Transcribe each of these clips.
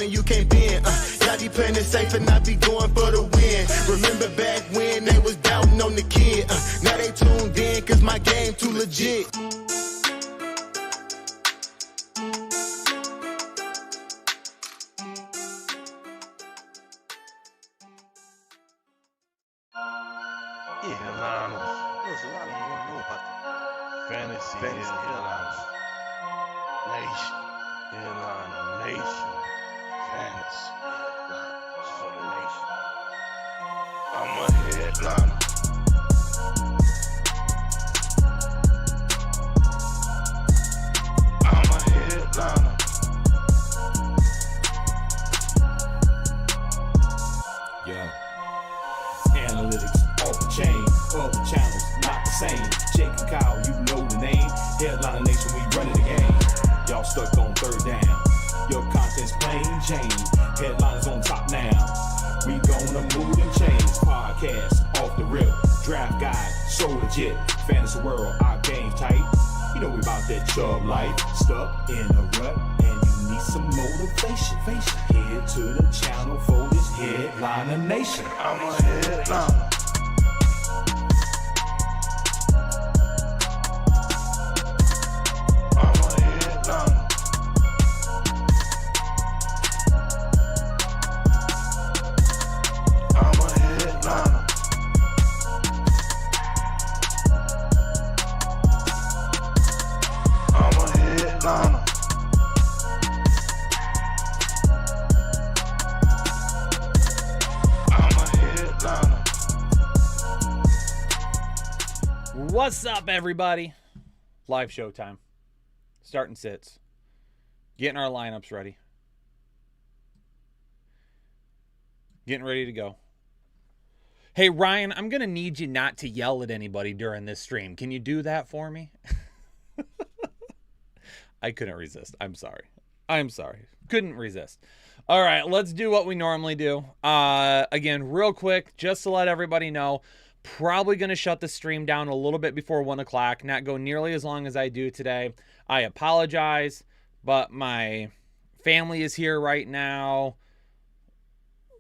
and you can't bend. Y'all be playing it safe and I be going for the win. Remember back when they was doubting on the kid. Now they tuned in cause my game too legit. There's a lot of you don't know about the fantasy headlines. Nation. Headline nation. Fantasy headlines for the nation. I'm a headliner. I'm a headliner. Yo. Analytics off the chain, all the channels not the same. Jake and Kyle, you know the name. Headliner Nation, we running the game. Y'all stuck on third down. Your content's plain Jane. Headliners on top now. We gonna move and change. Podcast off the rip. Draft guide, so legit. Fantasy world, our game tight. You know we about that chub life. Stuck in a rut and you need some motivation. Head to the channel for this Headliner Nation. I'm a headliner. What's up, everybody? Live show time. Starting sits. Getting our lineups ready. Getting ready to go. Hey, Ryan, I'm going to need you not to yell at anybody during this stream. Can you do that for me? I couldn't resist. I'm sorry. Couldn't resist. All right, let's do what we normally do. Again, real quick, just to let everybody know, probably going to shut the stream down a little bit before 1 o'clock, not go nearly as long as I do today. I apologize, but my family is here right now.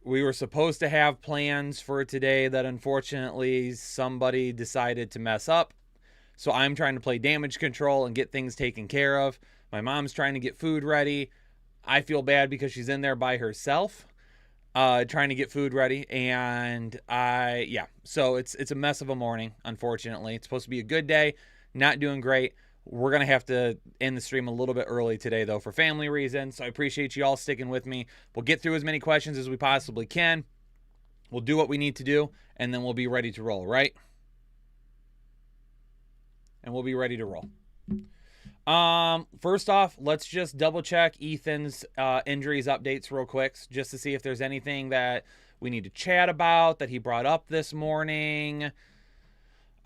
We were supposed to have plans for today that unfortunately somebody decided to mess up. So I'm trying to play damage control and get things taken care of. My mom's trying to get food ready. I feel bad because she's in there by herself. Trying to get food ready, and so it's a mess of a morning, unfortunately. It's supposed to be a good day, not doing great. We're going to have to end the stream a little bit early today, though, for family reasons, so I appreciate you all sticking with me. We'll get through as many questions as we possibly can. We'll do what we need to do, and then we'll be ready to roll, right? And we'll be ready to roll. First off, let's just double check Ethan's injuries updates real quick, just to see if there's anything that we need to chat about that he brought up this morning.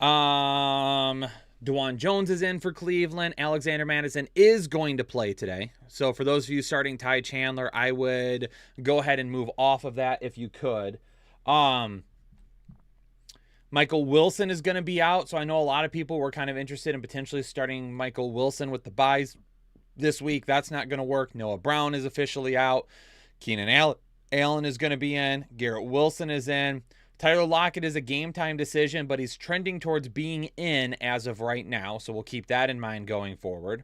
DeJuan Jones is in for Cleveland. Alexander Mattison is going to play today. So for those of you starting Ty Chandler, I would go ahead and move off of that if you could. Michael Wilson is going to be out, so I know a lot of people were kind of interested in potentially starting Michael Wilson with the buys this week. That's not going to work. Noah Brown is officially out. Keenan Allen is going to be in. Garrett Wilson is in. Tyler Lockett is a game-time decision, but he's trending towards being in as of right now, so we'll keep that in mind going forward.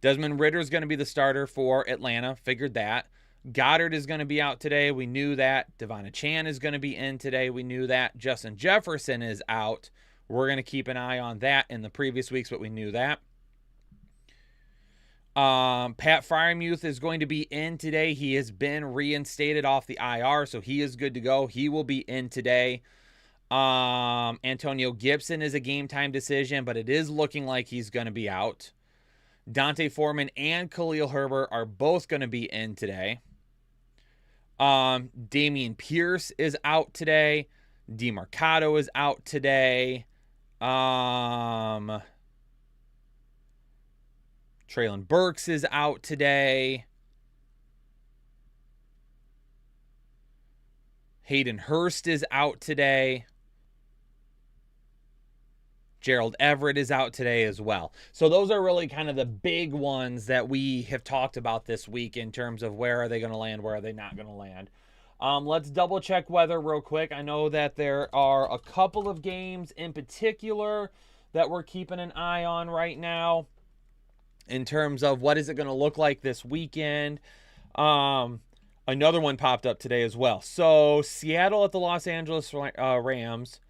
Desmond Ridder is going to be the starter for Atlanta. Figured that. Goddard is going to be out today. We knew that. Devon Chan is going to be in today. We knew that. Justin Jefferson is out. We're going to keep an eye on that in the previous weeks, but we knew that. Pat Freiermuth is going to be in today. He has been reinstated off the IR, so he is good to go. He will be in today. Antonio Gibson is a game-time decision, but it is looking like he's going to be out. Dante Foreman and Khalil Herbert are both going to be in today. Damian Pierce is out today. DeMarcado is out today. Treylon Burks is out today. Hayden Hurst is out today. Gerald Everett is out today as well. So those are really kind of the big ones that we have talked about this week in terms of where are they going to land, where are they not going to land. Let's double check weather real quick. I know that there are a couple of games in particular that we're keeping an eye on right now in terms of what is it going to look like this weekend. Another one popped up today as well. So Seattle at the Los Angeles Rams.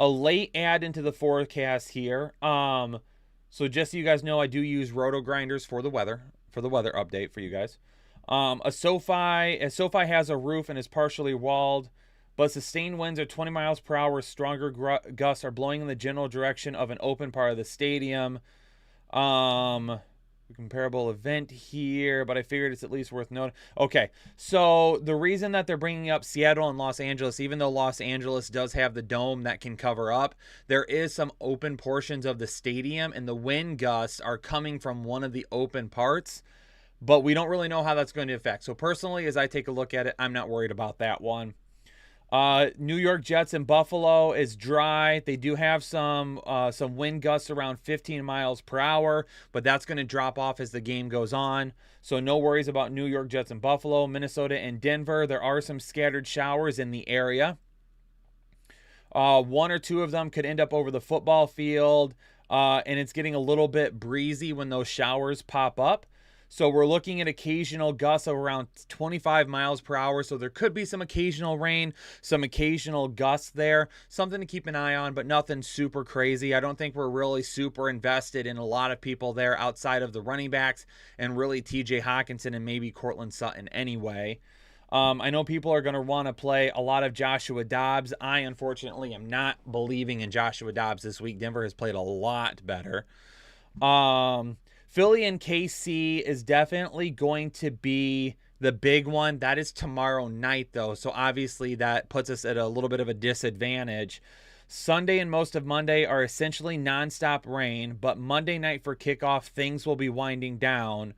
A late add into the forecast here. So just so you guys know, I do use Roto Grinders for the weather update for you guys. SoFi has a roof and is partially walled, but sustained winds are 20 miles per hour. Stronger gusts are blowing in the general direction of an open part of the stadium. Comparable event here, but I figured it's at least worth noting. Okay, so the reason that they're bringing up Seattle and Los Angeles, even though Los Angeles does have the dome that can cover up, there is some open portions of the stadium, and the wind gusts are coming from one of the open parts, but we don't really know how that's going to affect. So personally, as I take a look at it, I'm not worried about that one. New York Jets in Buffalo is dry. They do have some wind gusts around 15 miles per hour, but that's going to drop off as the game goes on. So no worries about New York Jets in Buffalo. Minnesota and Denver, there are some scattered showers in the area. One or two of them could end up over the football field, and it's getting a little bit breezy when those showers pop up. So we're looking at occasional gusts of around 25 miles per hour. So there could be some occasional rain, some occasional gusts there. Something to keep an eye on, but nothing super crazy. I don't think we're really super invested in a lot of people there outside of the running backs and really TJ Hawkinson and maybe Courtland Sutton anyway. I know people are going to want to play a lot of Joshua Dobbs. I, unfortunately, am not believing in Joshua Dobbs this week. Denver has played a lot better. Philly and KC is definitely going to be the big one. That is tomorrow night, though, so obviously that puts us at a little bit of a disadvantage. Sunday and most of Monday are essentially nonstop rain, but Monday night for kickoff, things will be winding down.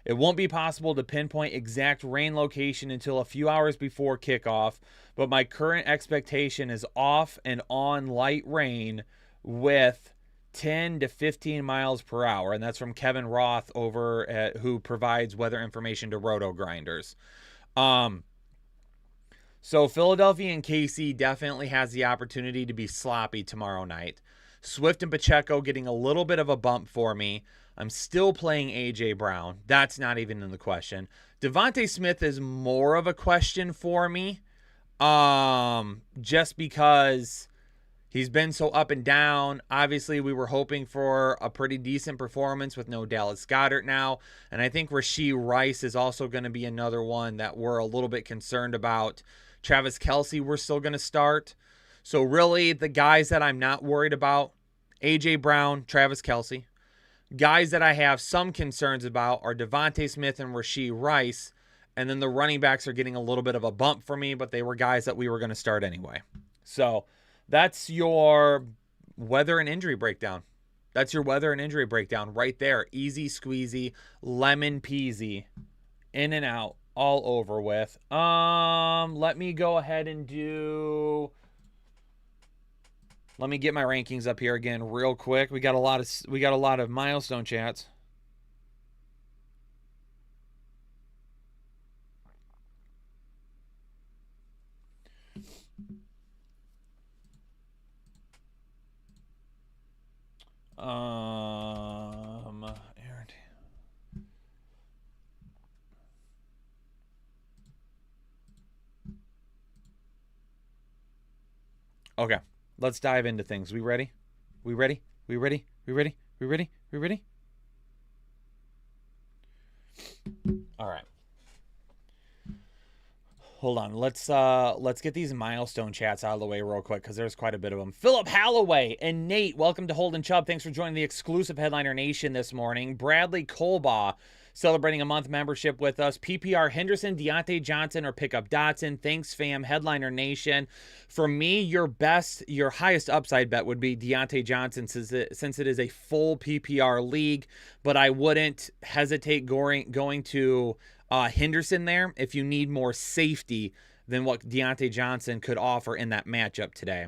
It won't be possible to pinpoint exact rain location until a few hours before kickoff, but my current expectation is off and on light rain with 10 to 15 miles per hour, and that's from Kevin Roth over at who provides weather information to Roto Grinders. So Philadelphia and KC definitely has the opportunity to be sloppy tomorrow night. Swift and Pacheco getting a little bit of a bump for me. I'm still playing A.J. Brown. That's not even in the question. Devontae Smith is more of a question for me, just because he's been so up and down. Obviously, we were hoping for a pretty decent performance with no Dallas Goedert now. And I think Rashee Rice is also going to be another one that we're a little bit concerned about. Travis Kelce, we're still going to start. So really, the guys that I'm not worried about, A.J. Brown, Travis Kelce. Guys that I have some concerns about are Devontae Smith and Rashee Rice. And then the running backs are getting a little bit of a bump for me, but they were guys that we were going to start anyway. So that's your weather and injury breakdown. That's your weather and injury breakdown right there. Easy squeezy, lemon peasy, in and out, all over with. Let me go ahead and let me get my rankings up here again real quick. We got a lot of milestone chats. Okay, let's dive into things. We ready? We ready? We ready? We ready? We ready? We ready? All right. Hold on. Let's get these milestone chats out of the way real quick because there's quite a bit of them. Philip Holloway and Nate, welcome to Holden Chubb. Thanks for joining the exclusive Headliner Nation this morning. Bradley Colbaugh celebrating a month membership with us. PPR Henderson, Deontay Johnson, or pick up Dotson. Thanks, fam. Headliner Nation. For me, your highest upside bet would be Deontay Johnson since it is a full PPR league, but I wouldn't hesitate going to Henderson there if you need more safety than what Deontay Johnson could offer in that matchup today.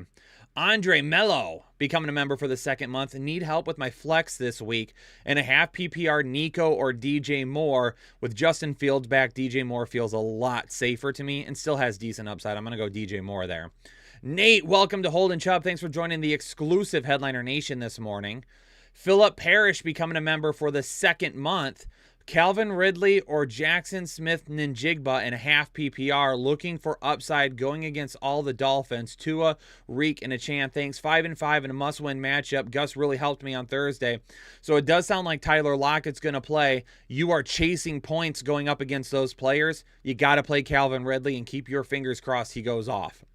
Andre Mello becoming a member for the second month. Need help with my flex this week and a half PPR Nico or DJ Moore. With Justin Fields back, DJ Moore feels a lot safer to me and still has decent upside. I'm going to go DJ Moore there. Nate, welcome to Holden Chubb. Thanks for joining the exclusive Headliner Nation this morning. Philip Parrish becoming a member for the second month. Calvin Ridley or Jackson Smith-Njigba in a half PPR, looking for upside going against all the Dolphins. Tua, Reek, and Achane. Thanks. 5-5 in a must-win matchup. Gus really helped me on Thursday. So it does sound like Tyler Lockett's going to play. You are chasing points going up against those players. You got to play Calvin Ridley and keep your fingers crossed he goes off.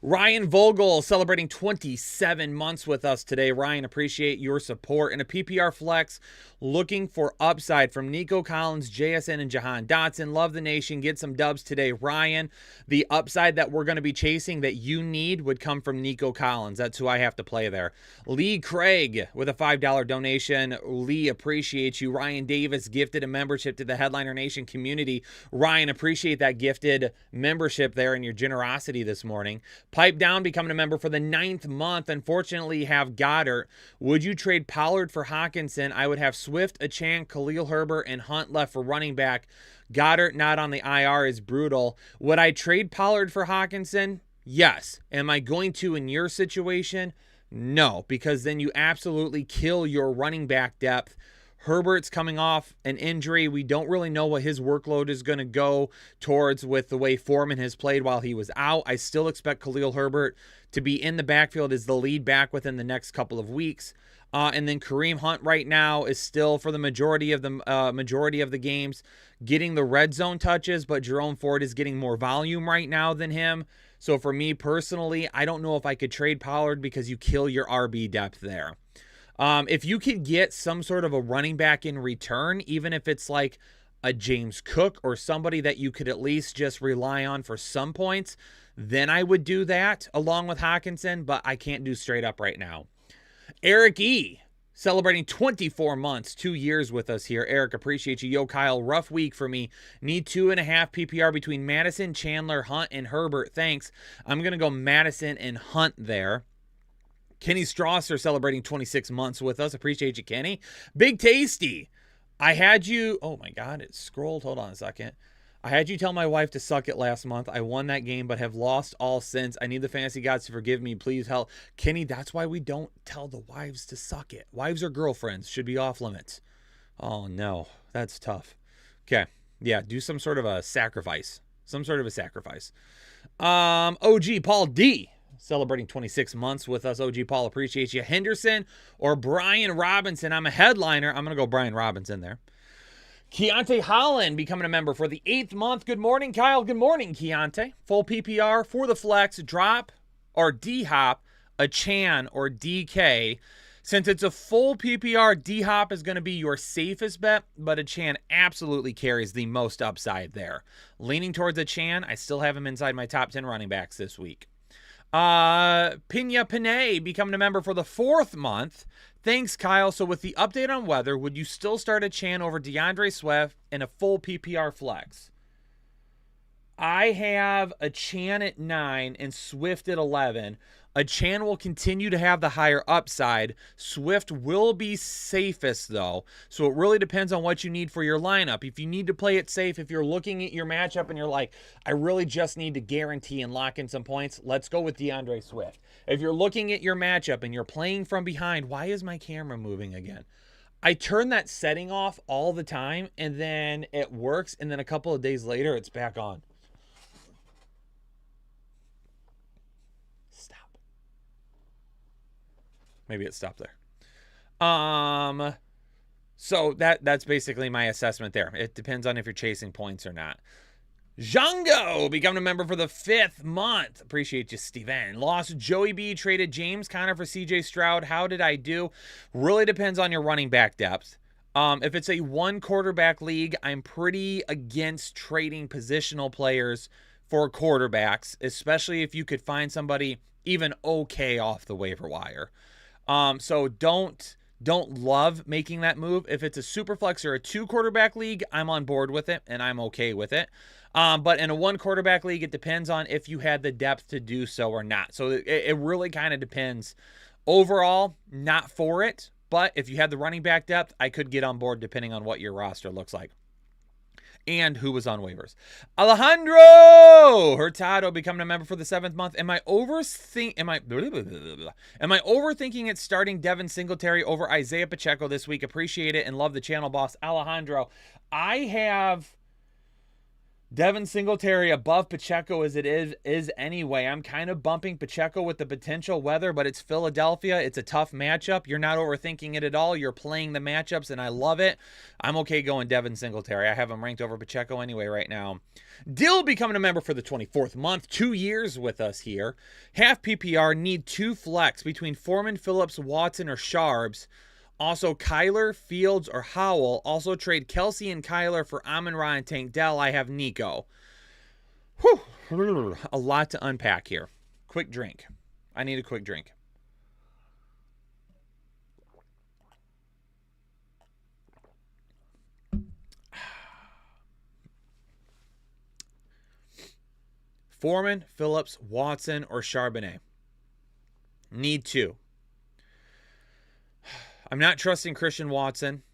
Ryan Vogel celebrating 27 months with us today. Ryan, appreciate your support. And a PPR flex looking for upside from Nico Collins, JSN, and Jahan Dotson. Love the nation. Get some dubs today. Ryan, the upside that we're going to be chasing that you need would come from Nico Collins. That's who I have to play there. Lee Craig with a $5 donation. Lee, appreciate you. Ryan Davis gifted a membership to the Headliner Nation community. Ryan, appreciate that gifted membership there and your generosity this morning. Pipe Down becoming a member for the 9th month. Unfortunately, you have Goddard. Would you trade Pollard for Hockenson? I would have Swift, Achane, Khalil Herbert, and Hunt left for running back. Goddard not on the IR is brutal. Would I trade Pollard for Hockenson? Yes. Am I going to in your situation? No, because then you absolutely kill your running back depth. Herbert's coming off an injury. We don't really know what his workload is going to go towards with the way Foreman has played while he was out. I still expect Khalil Herbert to be in the backfield as the lead back within the next couple of weeks. And then Kareem Hunt right now is still, for the majority of the games, getting the red zone touches, but Jerome Ford is getting more volume right now than him. So for me personally, I don't know if I could trade Pollard because you kill your RB depth there. If you could get some sort of a running back in return, even if it's like a James Cook or somebody that you could at least just rely on for some points, then I would do that along with Hockenson, but I can't do straight up right now. Eric E. celebrating 24 months, 2 years with us here. Eric, appreciate you. Yo, Kyle, rough week for me. Need 2.5 PPR between Madison, Chandler, Hunt, and Herbert. Thanks. I'm going to go Madison and Hunt there. Kenny Strasser celebrating 26 months with us. Appreciate you, Kenny. Big Tasty. I had you... Oh, my God. It scrolled. Hold on a second. I had you tell my wife to suck it last month. I won that game, but have lost all since. I need the fantasy gods to forgive me. Please help. Kenny, that's why we don't tell the wives to suck it. Wives or girlfriends should be off limits. Oh, no. That's tough. Okay. Yeah, do some sort of a sacrifice. OG Paul D. celebrating 26 months with us. OG Paul, appreciate you. Henderson or Brian Robinson? I'm a headliner. I'm going to go Brian Robinson there. Keontae Holland becoming a member for the 8th month. Good morning, Kyle. Good morning, Keontae. Full PPR for the flex. Drop or D-Hop, Achane or DK. Since it's a full PPR, D-Hop is going to be your safest bet, but Achane absolutely carries the most upside there. Leaning towards Achane, I still have him inside my top 10 running backs this week. Pina Panay becoming a member for the 4th month. Thanks, Kyle. So with the update on weather, would you still start Achane over DeAndre Swift in a full PPR flex? I have Achane at 9 and Swift at 11. Achane will continue to have the higher upside. Swift will be safest, though. So it really depends on what you need for your lineup. If you need to play it safe, if you're looking at your matchup and you're like, I really just need to guarantee and lock in some points, let's go with DeAndre Swift. If you're looking at your matchup and you're playing from behind, why is my camera moving again? I turn that setting off all the time, and then it works, and then a couple of days later, it's back on. Maybe it stopped there. So that's basically my assessment there. It depends on if you're chasing points or not. Django becoming a member for the 5th month. Appreciate you, Steven. Lost Joey B. Traded James Conner for CJ Stroud. How did I do? Really depends on your running back depth. If it's a 1 quarterback league, I'm pretty against trading positional players for quarterbacks, especially if you could find somebody even okay off the waiver wire. So don't love making that move. If it's a super flex or a 2 quarterback league, I'm on board with it and I'm okay with it. But in a one quarterback league, it depends on if you had the depth to do so or not. So it really kind of depends. Overall, not for it. But if you had the running back depth, I could get on board depending on what your roster looks like and who was on waivers. Alejandro Hurtado becoming a member for the 7th month. Am I overthinking it starting Devin Singletary over Isaiah Pacheco this week? Appreciate it and love the channel, boss. Alejandro, I have Devin Singletary above Pacheco as it is anyway. I'm kind of bumping Pacheco with the potential weather, but it's Philadelphia. It's a tough matchup. You're not overthinking it at all. You're playing the matchups, and I love it. I'm okay going Devin Singletary. I have him ranked over Pacheco anyway right now. Dill becoming a member for the 24th month. 2 years with us here. Half PPR, need 2 flex between Foreman, Phillips, Watson, or Sharbs. Also, Kyler, Fields, or Howell. Also, trade Kelsey and Kyler for Amon-Ra and Tank Dell. I have Nico. Whew. A lot to unpack here. Quick drink. I need a quick drink. Foreman, Phillips, Watson, or Charbonnet. Need 2. I'm not trusting Christian Watson.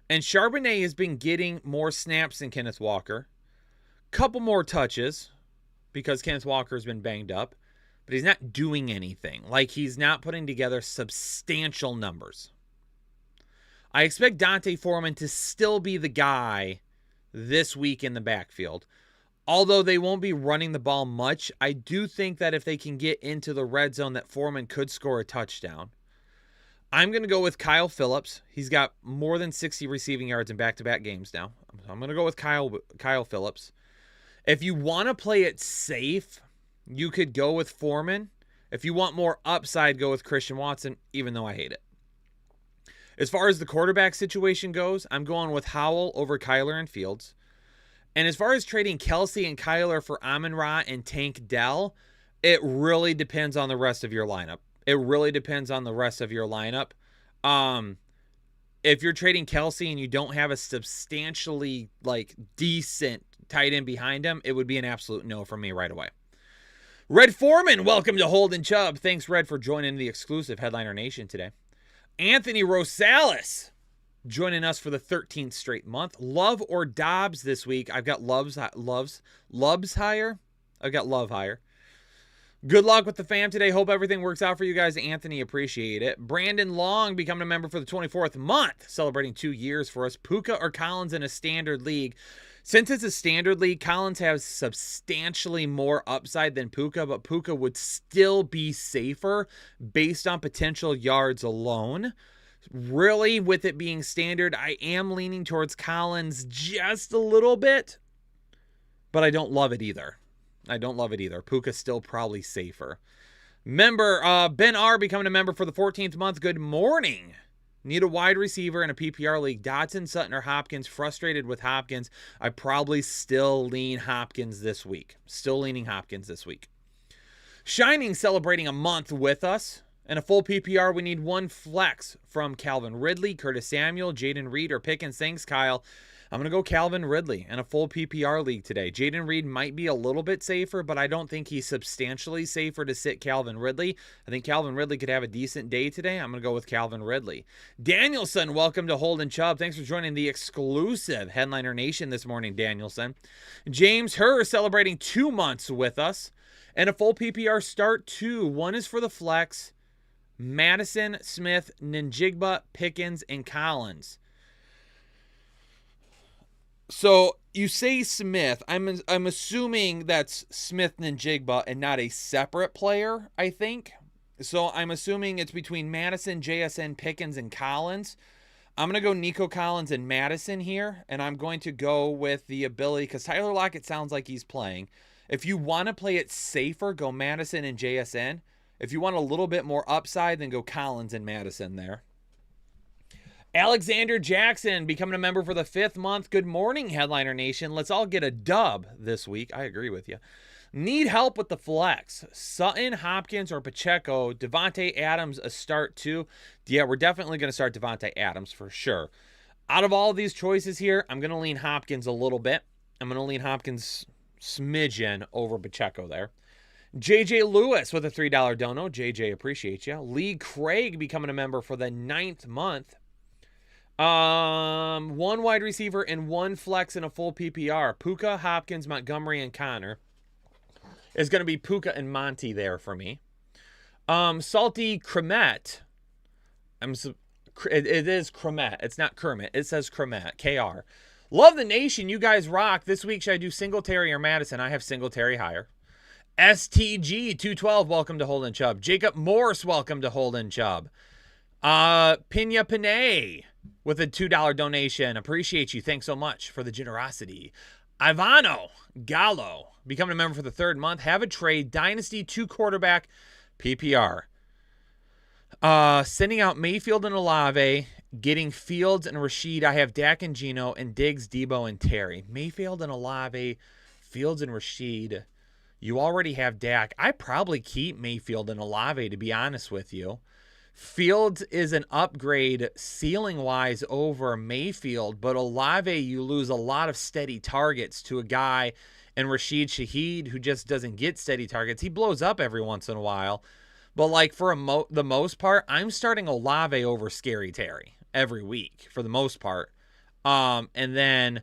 And Charbonnet has been getting more snaps than Kenneth Walker. Couple more touches because Kenneth Walker has been banged up. But he's not doing anything. Like, he's not putting together substantial numbers. I expect D'Onta Foreman to still be the guy this week in the backfield. Although they won't be running the ball much, I do think that if they can get into the red zone that Foreman could score a touchdown. I'm going to go with Kyle Phillips. He's got more than 60 receiving yards in back-to-back games now. I'm going to go with Kyle Phillips. If you want to play it safe, you could go with Foreman. If you want more upside, go with Christian Watson, even though I hate it. As far as the quarterback situation goes, I'm going with Howell over Kyler and Fields. And as far as trading Kelsey and Kyler for Amon-Ra and Tank Dell, it really depends on the rest of your lineup. If you're trading Kelsey and you don't have a substantially decent tight end behind him, it would be an absolute no for me right away. Red Foreman, welcome to Holden Chubb. Thanks, Red, for joining the exclusive Headliner Nation today. Anthony Rosales joining us for the 13th straight month. Love or Dobbs this week? I've got Love's higher. I've got Love higher. Good luck with the fam today. Hope everything works out for you guys. Anthony, appreciate it. Brandon Long becoming a member for the 24th month, celebrating 2 years for us. Puka or Collins in a standard league? Since it's a standard league, Collins has substantially more upside than Puka, but Puka would still be safer based on potential yards alone. Really, with it being standard, I am leaning towards Collins just a little bit, but I don't love it either. Puka's still probably safer. Member, Ben R. becoming a member for the 14th month. Good morning. Need a wide receiver in a PPR league. Dotson, Sutton, or Hopkins. Frustrated with Hopkins. I probably still lean Hopkins this week. Shining celebrating a month with us. In a full PPR, we need 1 flex from Calvin Ridley, Curtis Samuel, Jaden Reed, or Pickens. Thanks, Kyle. I'm going to go Calvin Ridley in a full PPR league today. Jaden Reed might be a little bit safer, but I don't think he's substantially safer to sit Calvin Ridley. I think Calvin Ridley could have a decent day today. I'm going to go with Calvin Ridley. Danielson, welcome to Holden Chubb. Thanks for joining the exclusive Headliner Nation this morning, Danielson. James Herr celebrating 2 months with us. And a full PPR start 2. 1 is for the flex. Madison, Smith, Njigba, Pickens, and Collins. So you say Smith. I'm assuming that's Smith Njigba and not a separate player, I think. So I'm assuming it's between Madison, JSN, Pickens, and Collins. I'm going to go Nico Collins and Madison here, and I'm going to go with the ability, because Tyler Lockett sounds like he's playing. If you want to play it safer, go Madison and JSN. If you want a little bit more upside, then go Collins and Madison there. Alexander Jackson becoming a member for the 5th month. Good morning, Headliner Nation. Let's all get a dub this week. I agree with you. Need help with the flex. Sutton, Hopkins, or Pacheco. Devontae Adams a start too. Yeah, we're definitely going to start Devontae Adams for sure. Out of all of these choices here, I'm going to lean Hopkins a little bit. I'm going to lean Hopkins smidgen over Pacheco there. JJ Lewis with a $3 dono. JJ, appreciate you. Lee Craig becoming a member for the 9th month. One wide receiver and one flex in a full PPR. Puka, Hopkins, Montgomery, and Connor. Is going to be Puka and Monty there for me. Salty Kremet. It is Kremet. It's not Kermit. It says Kremet. KR. Love the nation. You guys rock. This week, should I do Singletary or Madison? I have Singletary higher. STG 212, welcome to Holden Chubb. Jacob Morse, welcome to Holden Chubb. Pina Panay with a $2 donation. Appreciate you. Thanks so much for the generosity. Ivano Gallo, becoming a member for the 3rd month. Have a trade. Dynasty 2 quarterback PPR. Sending out Mayfield and Olave. Getting Fields and Rashid. I have Dak and Geno and Diggs, Debo, and Terry. Mayfield and Olave. Fields and Rashid. You already have Dak. I probably keep Mayfield and Olave, to be honest with you. Fields is an upgrade ceiling-wise over Mayfield, but Olave, you lose a lot of steady targets to a guy in Rashid Shaheed who just doesn't get steady targets. He blows up every once in a while. But like for the most part, I'm starting Olave over Scary Terry every week for the most part. And then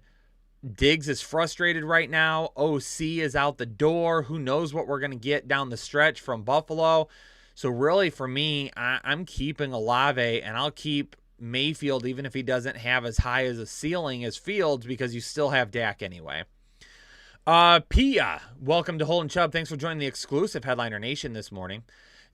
Diggs is frustrated right now. OC is out the door. Who knows what we're going to get down the stretch from Buffalo. So really for me, I'm keeping Olave, and I'll keep Mayfield even if he doesn't have as high as a ceiling as Fields because you still have Dak anyway. Pia, welcome to Holden Chubb. Thanks for joining the exclusive Headliner Nation this morning.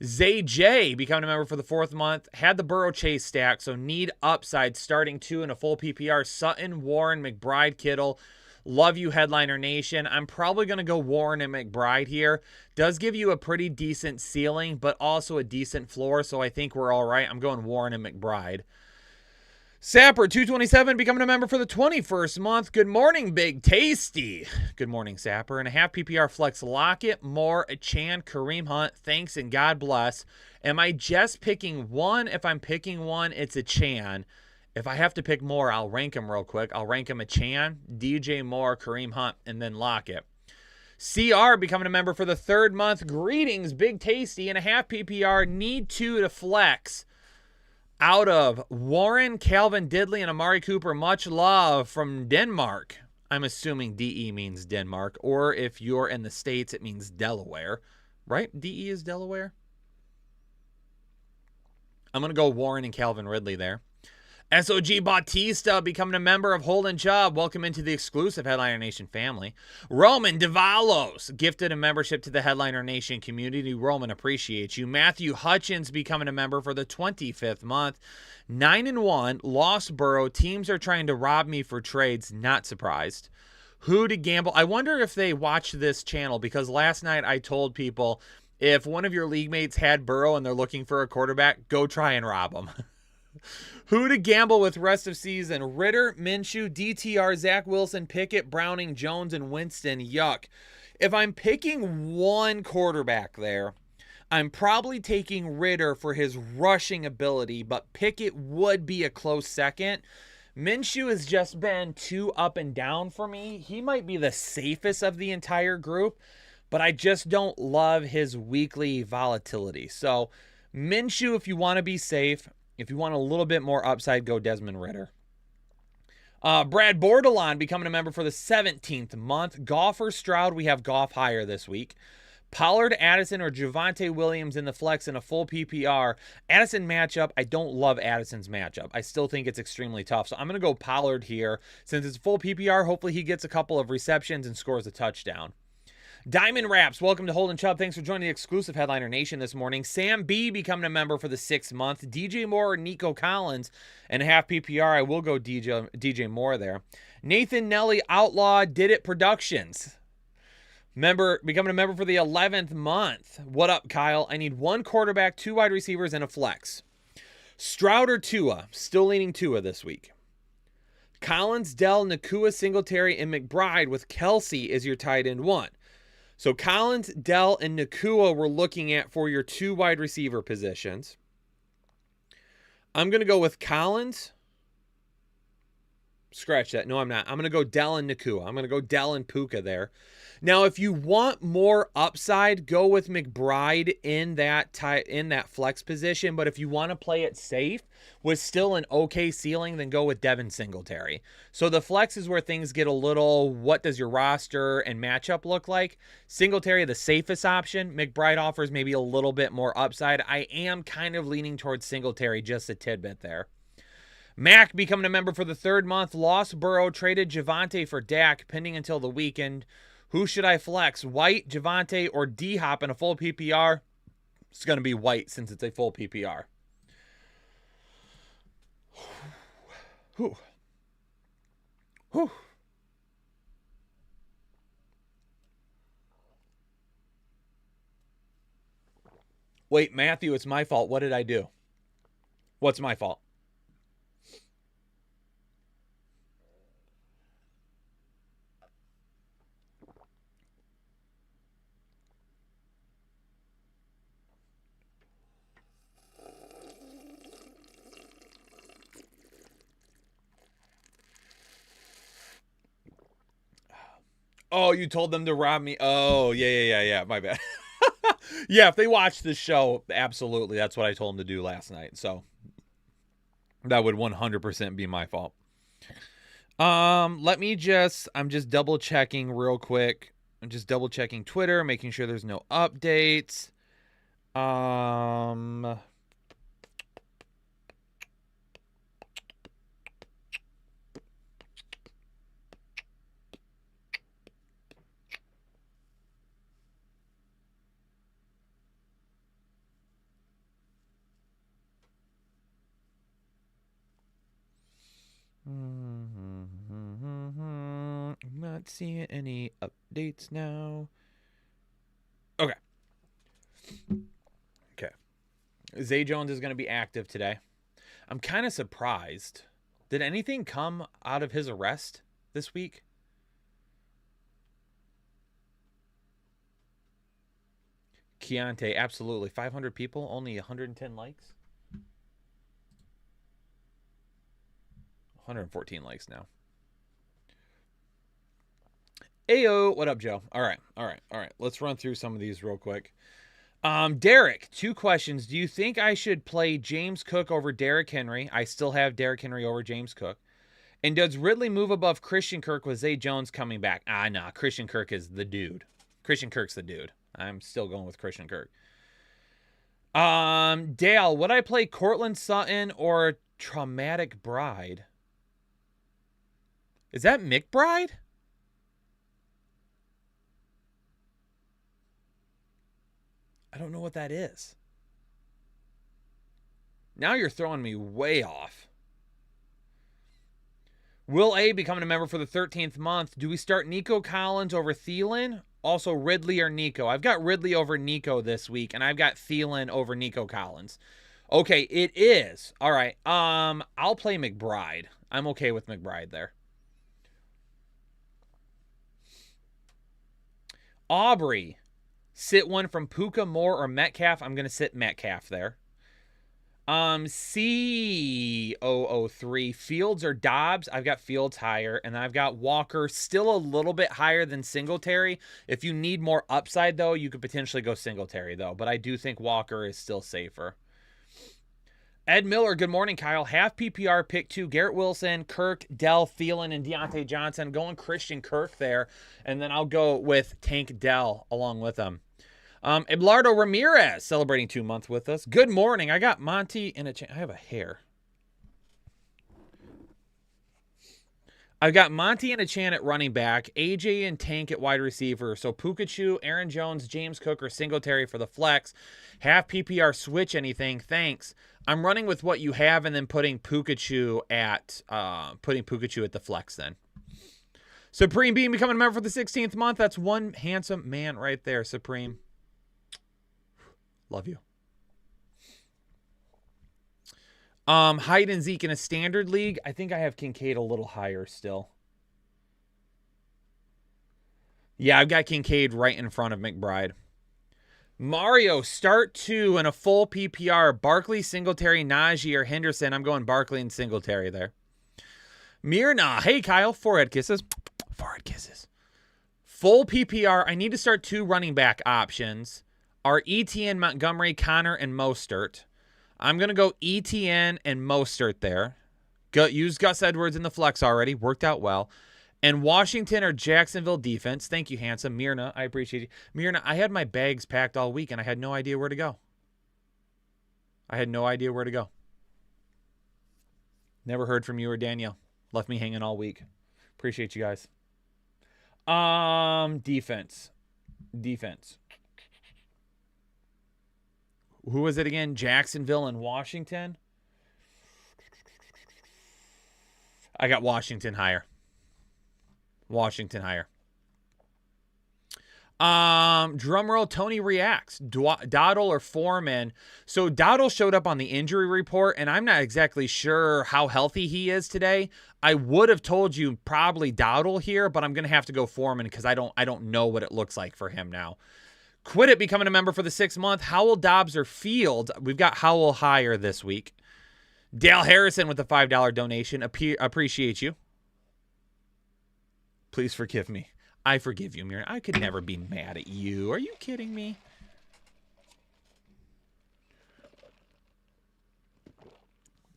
Zay J, becoming a member for the 4th month, had the Burrow Chase stack, so need upside starting 2 in a full PPR. Sutton, Warren, McBride, Kittle. Love you, Headliner Nation. I'm probably going to go Warren and McBride here. Does give you a pretty decent ceiling, but also a decent floor, so I think we're all right. I'm going Warren and McBride. Sapper, 227, becoming a member for the 21st month. Good morning, Big Tasty. Good morning, Sapper. And a half PPR flex Lockett, Moore, Chan, Kareem Hunt. Thanks and God bless. Am I just picking one? If I'm picking one, it's a Chan. If I have to pick more, I'll rank them real quick. I'll rank them a Chan, DJ Moore, Kareem Hunt, and then Lockett. CR becoming a member for the 3rd month. Greetings, Big Tasty. And a half PPR, need 2 to flex. Out of Warren, Calvin Diddley, and Amari Cooper. Much love from Denmark. I'm assuming DE means Denmark. Or if you're in the States, it means Delaware. Right? DE is Delaware? I'm going to go Warren and Calvin Ridley there. SOG Bautista becoming a member of Holden Chubb. Welcome into the exclusive Headliner Nation family. Roman Davalos gifted a membership to the Headliner Nation community. Roman, appreciate you. Matthew Hutchins becoming a member for the 25th month. 9-1, lost Burrow. Teams are trying to rob me for trades. Not surprised. Who to gamble? I wonder if they watch this channel, because last night I told people if one of your league mates had Burrow and they're looking for a quarterback, go try and rob them. Who to gamble with rest of season? Ritter, Minshew, DTR, Zach Wilson, Pickett, Browning, Jones, and Winston. Yuck. If I'm picking one quarterback there, I'm probably taking Ritter for his rushing ability, but Pickett would be a close second. Minshew has just been too up and down for me. He might be the safest of the entire group, but I just don't love his weekly volatility. So Minshew, if you want to be safe. If you want a little bit more upside, go Desmond Ritter. Brad Bordelon becoming a member for the 17th month. Golfer Stroud, we have Goff higher this week. Pollard, Addison, or Javonte Williams in the flex in a full PPR. Addison matchup, I don't love Addison's matchup. I still think it's extremely tough. So I'm going to go Pollard here. Since it's full PPR, hopefully he gets a couple of receptions and scores a touchdown. Diamond Raps, welcome to Holden Chubb. Thanks for joining the exclusive Headliner Nation this morning. Sam B becoming a member for the 6th month. DJ Moore or Nico Collins and a half PPR. I will go DJ Moore there. Nathan Nelly Outlaw Did It Productions. Becoming a member for the 11th month. What up, Kyle? I need one quarterback, 2 wide receivers, and a flex. Stroud or Tua. Still leaning Tua this week. Collins, Dell, Nakua, Singletary, and McBride with Kelsey as your tight end 1. So Collins, Dell, and Nakua we're looking at for your 2 wide receiver positions. I'm going to go with Collins, Scratch that. No, I'm not. I'm going to go Dell and Nakua. I'm going to go Dell and Puka there. Now, if you want more upside, go with McBride in that flex position. But if you want to play it safe with still an okay ceiling, then go with Devin Singletary. So the flex is where things get a little, what does your roster and matchup look like? Singletary, the safest option. McBride offers maybe a little bit more upside. I am kind of leaning towards Singletary, just a tidbit there. Mac becoming a member for the 3rd month. Lost Burrow, traded Javonte for Dak, pending until the weekend. Who should I flex? White, Javonte, or D-Hop in a full PPR? It's going to be White since it's a full PPR. Whew. Whew. Wait, Matthew, it's my fault. What did I do? What's my fault? Oh, you told them to rob me. Oh, yeah. My bad. Yeah, if they watch this show, absolutely. That's what I told them to do last night. So that would 100% be my fault. I'm just double checking real quick. I'm just double checking Twitter, making sure there's no updates. I'm not seeing any updates now. Okay. Zay Jones is going to be active today. I'm kind of surprised. Did anything come out of his arrest this week? Keontae, absolutely. 500 people, only 110 likes. 114 likes now. Ayo, what up, Joe? All right. Let's run through some of these real quick. Derek, 2 questions. Do you think I should play James Cook over Derrick Henry? I still have Derrick Henry over James Cook. And does Ridley move above Christian Kirk with Zay Jones coming back? Nah. Christian Kirk is the dude. Christian Kirk's the dude. I'm still going with Christian Kirk. Dale, would I play Cortland Sutton or Traumatic Bride? Is that McBride? I don't know what that is. Now you're throwing me way off. Will A becoming a member for the 13th month. Do we start Nico Collins over Thielen? Also Ridley or Nico? I've got Ridley over Nico this week, and I've got Thielen over Nico Collins. Okay, it is. All right. I'll play McBride. I'm okay with McBride there. Aubrey, sit one from Puka, Moore, or Metcalf. I'm going to sit Metcalf there. C003, Fields or Dobbs. I've got Fields higher, and I've got Walker still a little bit higher than Singletary. If you need more upside, though, you could potentially go Singletary, though. But I do think Walker is still safer. Ed Miller, good morning, Kyle. Half PPR, pick 2, Garrett Wilson, Kirk, Dell, Thielen, and Deontay Johnson. Going Christian Kirk there, and then I'll go with Tank Dell along with him. Eduardo Ramirez celebrating 2 months with us. Good morning. I got Monty in a I have a hair. I've got Monty and a Chan at running back, AJ and Tank at wide receiver. So Pikachu, Aaron Jones, James Cook, or Singletary for the flex. Half PPR, switch anything. Thanks. I'm running with what you have and then putting Pikachu at the flex then. Supreme Being becoming a member for the 16th month. That's one handsome man right there, Supreme. Love you. Hyde and Zeke in a standard league. I think I have Kincaid a little higher still. Yeah, I've got Kincaid right in front of McBride. Mario, start 2 in a full PPR. Barkley, Singletary, Najee, or Henderson. I'm going Barkley and Singletary there. Mirna. Hey, Kyle. Forehead kisses. Forehead kisses. Full PPR. I need to start 2 running back options. Are ETN, Montgomery, Connor, and Mostert. I'm going to go ETN and Mostert there. Use Gus Edwards in the flex already. Worked out well. And Washington or Jacksonville defense. Thank you, handsome. Mirna, I appreciate you. Mirna, I had my bags packed all week, and I had no idea where to go. Never heard from you or Danielle. Left me hanging all week. Appreciate you guys. Defense. Who was it again? Jacksonville and Washington? I got Washington higher. Drumroll, Tony reacts. Dowdle or Foreman. So Dowdle showed up on the injury report, and I'm not exactly sure how healthy he is today. I would have told you probably Dowdle here, but I'm going to have to go Foreman because I don't know what it looks like for him now. Quit it becoming a member for the 6th month. Howell, Dobbs, or Field. We've got Howell higher this week. Dale Harrison with the $5 donation. Appreciate you. Please forgive me. I forgive you, Miriam. I could never be mad at you. Are you kidding me?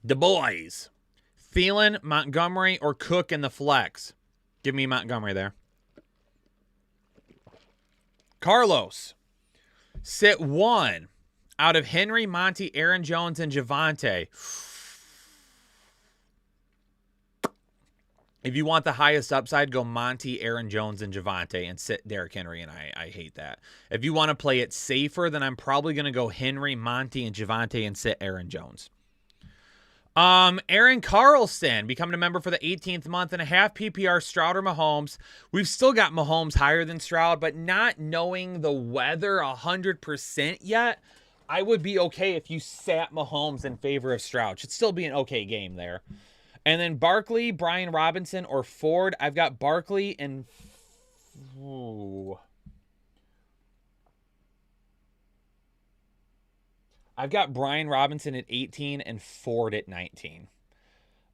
The boys. Thielen, Montgomery, or Cook in the flex. Give me Montgomery there. Carlos. Sit 1 out of Henry, Monty, Aaron Jones, and Javonte. If you want the highest upside, go Monty, Aaron Jones, and Javonte and sit Derrick Henry, and I hate that. If you want to play it safer, then I'm probably going to go Henry, Monty, and Javonte and sit Aaron Jones. Aaron Carlson, becoming a member for the 18th month and a half. PPR, Stroud or Mahomes. We've still got Mahomes higher than Stroud, but not knowing the weather 100% yet, I would be okay if you sat Mahomes in favor of Stroud. Should still be an okay game there. And then Barkley, Brian Robinson, or Ford. I've got Barkley and... I've got Brian Robinson at 18 and Ford at 19.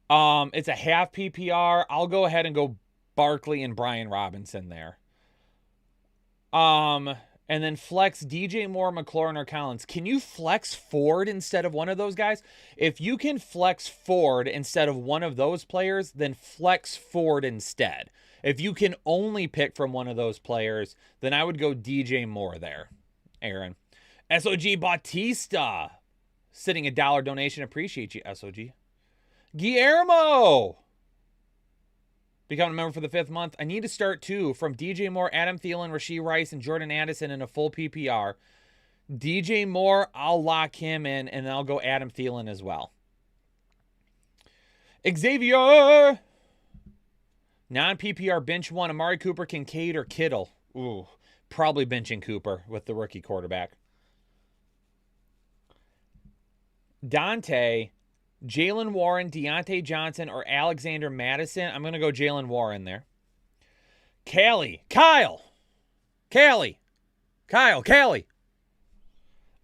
It's a half PPR. I'll go ahead and go Barkley and Brian Robinson there. And then flex DJ Moore, McLaurin, or Collins. Can you flex Ford instead of one of those guys? If you can flex Ford instead of one of those players, then flex Ford instead. If you can only pick from one of those players, then I would go DJ Moore there, Aaron. SOG Bautista, sitting $1 donation. Appreciate you, SOG. Guillermo, becoming a member for the 5th month. I need to start 2 from DJ Moore, Adam Thielen, Rashee Rice, and Jordan Addison in a full PPR. DJ Moore, I'll lock him in, and I'll go Adam Thielen as well. Xavier, non-PPR bench 1, Amari Cooper, Kincaid, or Kittle. Ooh, probably benching Cooper with the rookie quarterback. Dante, Jalen Warren, Deontay Johnson, or Alexander Madison. I'm going to go Jalen Warren there. Kyle. I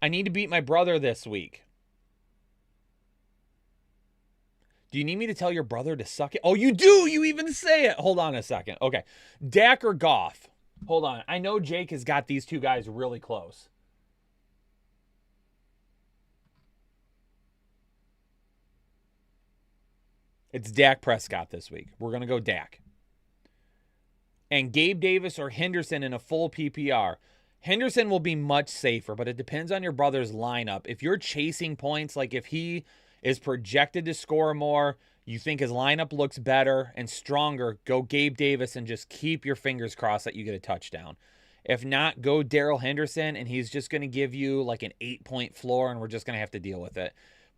need to beat my brother this week. Do you need me to tell your brother to suck it? Oh, you do. You even say it. Hold on a second. Okay. Dak or Goff? Hold on. I know Jake has got these two guys really close. It's Dak Prescott this week. We're going to go Dak. And Gabe Davis or Henderson in a full PPR. Henderson will be much safer, but it depends on your brother's lineup. If you're chasing points, like if he is projected to score more, you think his lineup looks better and stronger, go Gabe Davis and just keep your fingers crossed that you get a touchdown. If not, go Darrell Henderson, and he's just going to give you like an 8-point floor, and we're just going to have to deal with it.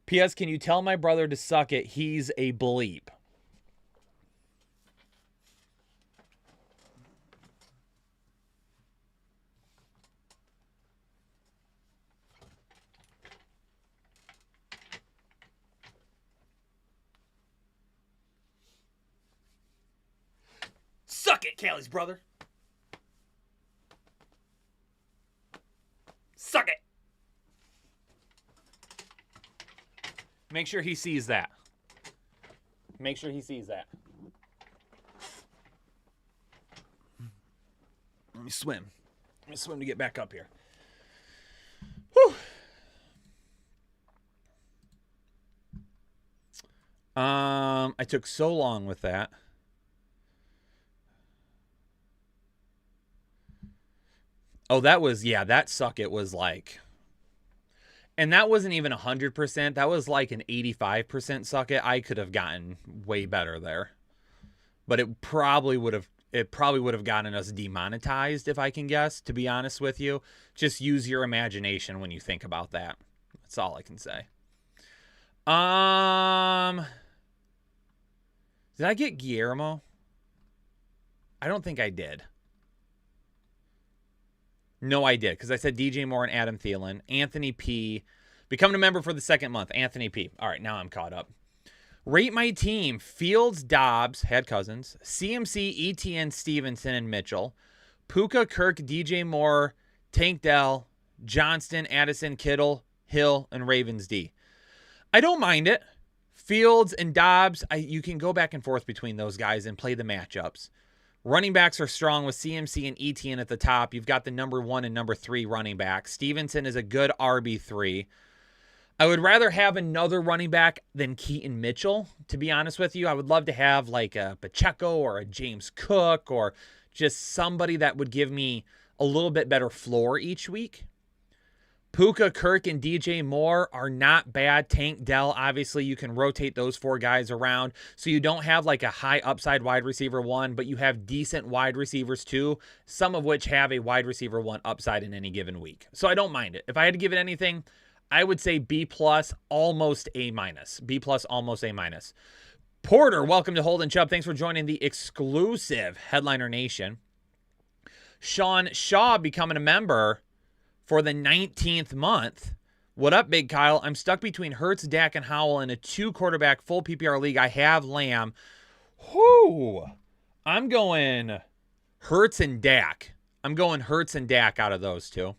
P.S. Can you tell my brother to suck it? He's a bleep. Suck it, Callie's brother. Suck it. Make sure he sees that. Make sure he sees that. Let me swim. Let me swim to get back up here. Whew. I took so long with that. Oh, that was, yeah, that suck. It was like, and that wasn't even 100%. That was like an 85% suck it. I could have gotten way better there, but it probably would have gotten us demonetized if I can guess, to be honest with you. Just use your imagination when you think about that. That's all I can say. Did I get Guillermo? I don't think I did. No, I did, because I said DJ Moore and Adam Thielen. Anthony P. Becoming a member for the second month. Anthony P. All right, now I'm caught up. Rate my team. Fields, Dobbs, had Cousins. CMC, ETN, Stevenson, and Mitchell. Puka, Kirk, DJ Moore, Tank Dell, Johnston, Addison, Kittle, Hill, and Ravens D. I don't mind it. Fields and Dobbs, you can go back and forth between those guys and play the matchups. Running backs are strong with CMC and ETN at the top. You've got the number 1 and number 3 running back. Stevenson is a good RB3. I would rather have another running back than Keaton Mitchell, to be honest with you. I would love to have like a Pacheco or a James Cook or just somebody that would give me a little bit better floor each week. Puka, Kirk, and DJ Moore are not bad. Tank Dell, obviously, you can rotate those 4 guys around. So you don't have like a high upside wide receiver 1, but you have decent wide receivers 2, some of which have a wide receiver 1 upside in any given week. So I don't mind it. If I had to give it anything, I would say B+, almost A-. B+, almost A-. Porter, welcome to Holden Chubb. Thanks for joining the exclusive Headliner Nation. Sean Shaw becoming a member for the 19th month. What up, Big Kyle? I'm stuck between Hurts, Dak, and Howell in a 2-quarterback full PPR league. I have Lamb. Whoo! I'm going Hurts and Dak. I'm going Hurts and Dak out of those 2.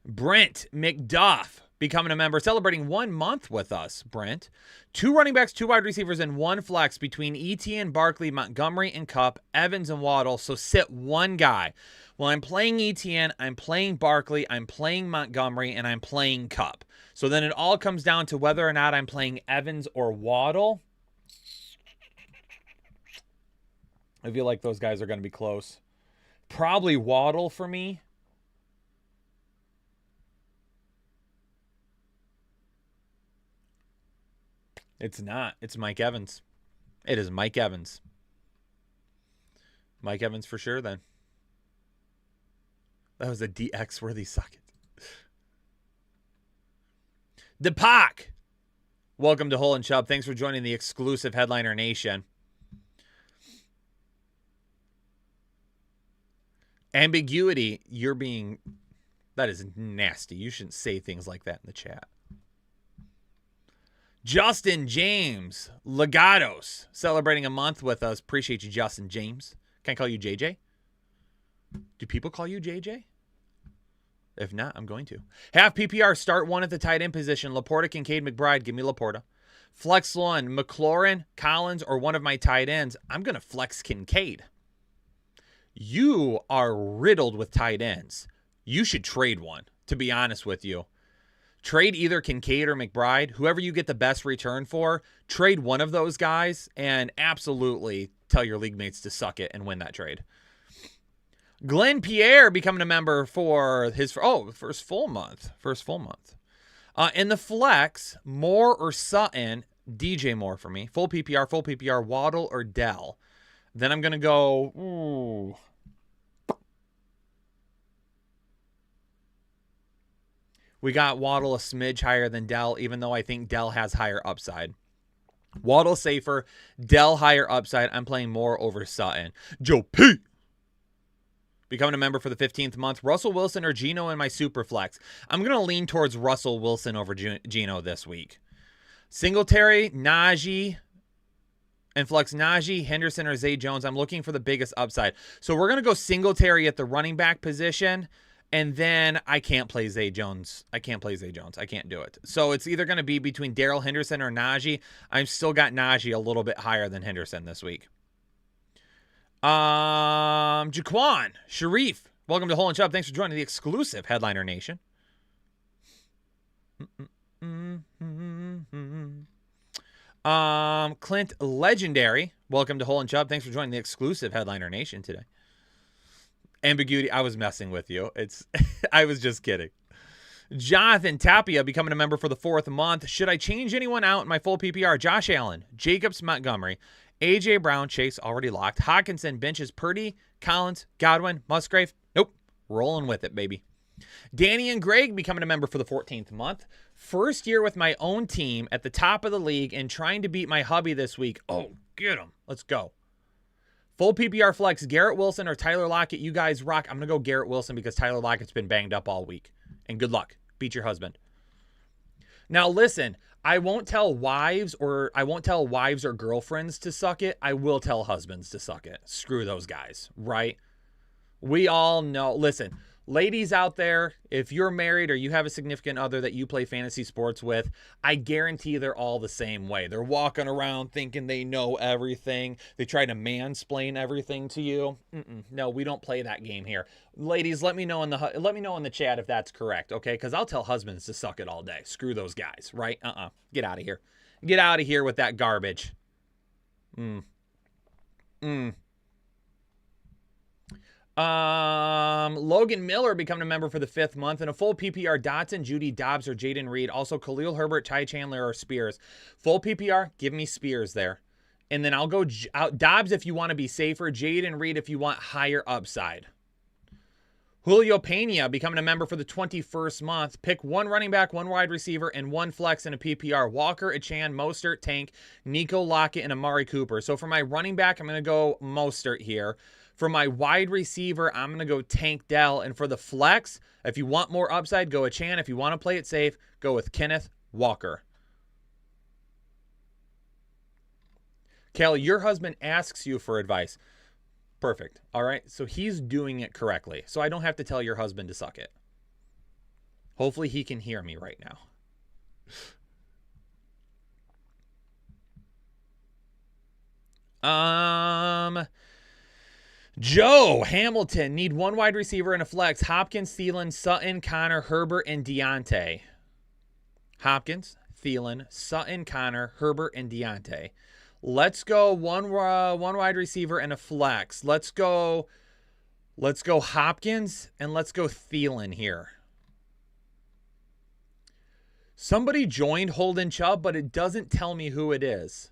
Brent McDuff becoming a member, celebrating 1 month with us, Brent. 2 running backs, 2 wide receivers, and 1 flex between Etienne, Barkley, Montgomery, and Kupp, Evans, and Waddle. So sit 1 guy. Well, I'm playing Etienne, I'm playing Barkley, I'm playing Montgomery, and I'm playing Kupp. So then it all comes down to whether or not I'm playing Evans or Waddle. I feel like those guys are going to be close. Probably Waddle for me. It's not. It's Mike Evans. It is Mike Evans. Mike Evans for sure then. That was a DX-worthy socket. Deepak, welcome to Hole and Chubb. Thanks for joining the exclusive Headliner Nation. Ambiguity, that is nasty. You shouldn't say things like that in the chat. Justin James Legados, celebrating a month with us. Appreciate you, Justin James. Can I call you JJ? Do people call you JJ? If not, I'm going to. Half PPR, start 1 at the tight end position. Laporta, Kincaid, McBride. Give me Laporta. Flex 1, McLaurin, Collins, or one of my tight ends. I'm going to flex Kincaid. You are riddled with tight ends. You should trade one, to be honest with you. Trade either Kincaid or McBride. Whoever you get the best return for, trade one of those guys and absolutely tell your league mates to suck it and win that trade. Glenn Pierre becoming a member for his first full month. In the flex, Moore or Sutton, DJ Moore for me. Full PPR, Waddle or Dell. Then I'm going to go, we got Waddle a smidge higher than Dell, even though I think Dell has higher upside. Waddle safer, Dell higher upside. I'm playing Moore over Sutton. Joe P. Becoming a member for the 15th month. Russell Wilson or Geno in my super flex. I'm going to lean towards Russell Wilson over Geno this week. Singletary, Najee, and flex Najee, Henderson, or Zay Jones. I'm looking for the biggest upside. So we're going to go Singletary at the running back position, and then I can't play Zay Jones. I can't do it. So it's either going to be between Darrell Henderson or Najee. I've still got Najee a little bit higher than Henderson this week. Jaquan Sharif, welcome to Hole and Chubb. Thanks for joining the exclusive Headliner Nation. Clint Legendary, welcome to Hole and Chubb. Thanks for joining the exclusive Headliner Nation today. Ambiguity, I was messing with you. I was just kidding. Jonathan Tapia becoming a member for the 4th month. Should I change anyone out in my full PPR? Josh Allen, Jacobs, Montgomery, A.J. Brown, Chase already locked. Hawkinson, benches, Purdy, Collins, Godwin, Musgrave. Nope. Rolling with it, baby. Danny and Greg becoming a member for the 14th month. First year with my own team at the top of the league and trying to beat my hubby this week. Oh, get him. Let's go. Full PPR flex, Garrett Wilson or Tyler Lockett. You guys rock. I'm going to go Garrett Wilson because Tyler Lockett's been banged up all week. And good luck. Beat your husband. Now listen, I won't tell wives or girlfriends to suck it. I will tell husbands to suck it. Screw those guys, right? We all know. Listen, ladies out there, if you're married or you have a significant other that you play fantasy sports with, I guarantee they're all the same way. They're walking around thinking they know everything. They try to mansplain everything to you. No, we don't play that game here. Ladies, let me know in the chat if that's correct, okay? Because I'll tell husbands to suck it all day. Screw those guys, right? Get out of here. Get out of here with that garbage. Logan Miller becoming a member for the 5th month, and a full PPR Dotson, Judy, Dobbs, or Jaden Reed. Also Khalil Herbert, Ty Chandler, or Spears. Full PPR, give me Spears there. And then I'll go Dobbs if you want to be safer, Jaden Reed if you want higher upside. Julio Pena becoming a member for the 21st month. Pick one running back, one wide receiver, and one flex in a PPR. Walker, Achane, Mostert, Tank, Nico Lockett, and Amari Cooper. So for my running back, I'm going to go Mostert here. For my wide receiver, I'm going to go Tank Dell. And for the flex, if you want more upside, go Achane. If you want to play it safe, go with Kenneth Walker. Kelly, your husband asks you for advice. Perfect. All right. So he's doing it correctly. So I don't have to tell your husband to suck it. Hopefully he can hear me right now. Joe Hamilton, need one wide receiver and a flex. Hopkins, Thielen, Sutton, Connor, Herbert, and Deontay. Hopkins, Thielen, Sutton, Connor, Herbert, and Deontay. Let's go one wide receiver and a flex. Let's go Hopkins and let's go Thielen here. Somebody joined Holden Chubb, but it doesn't tell me who it is.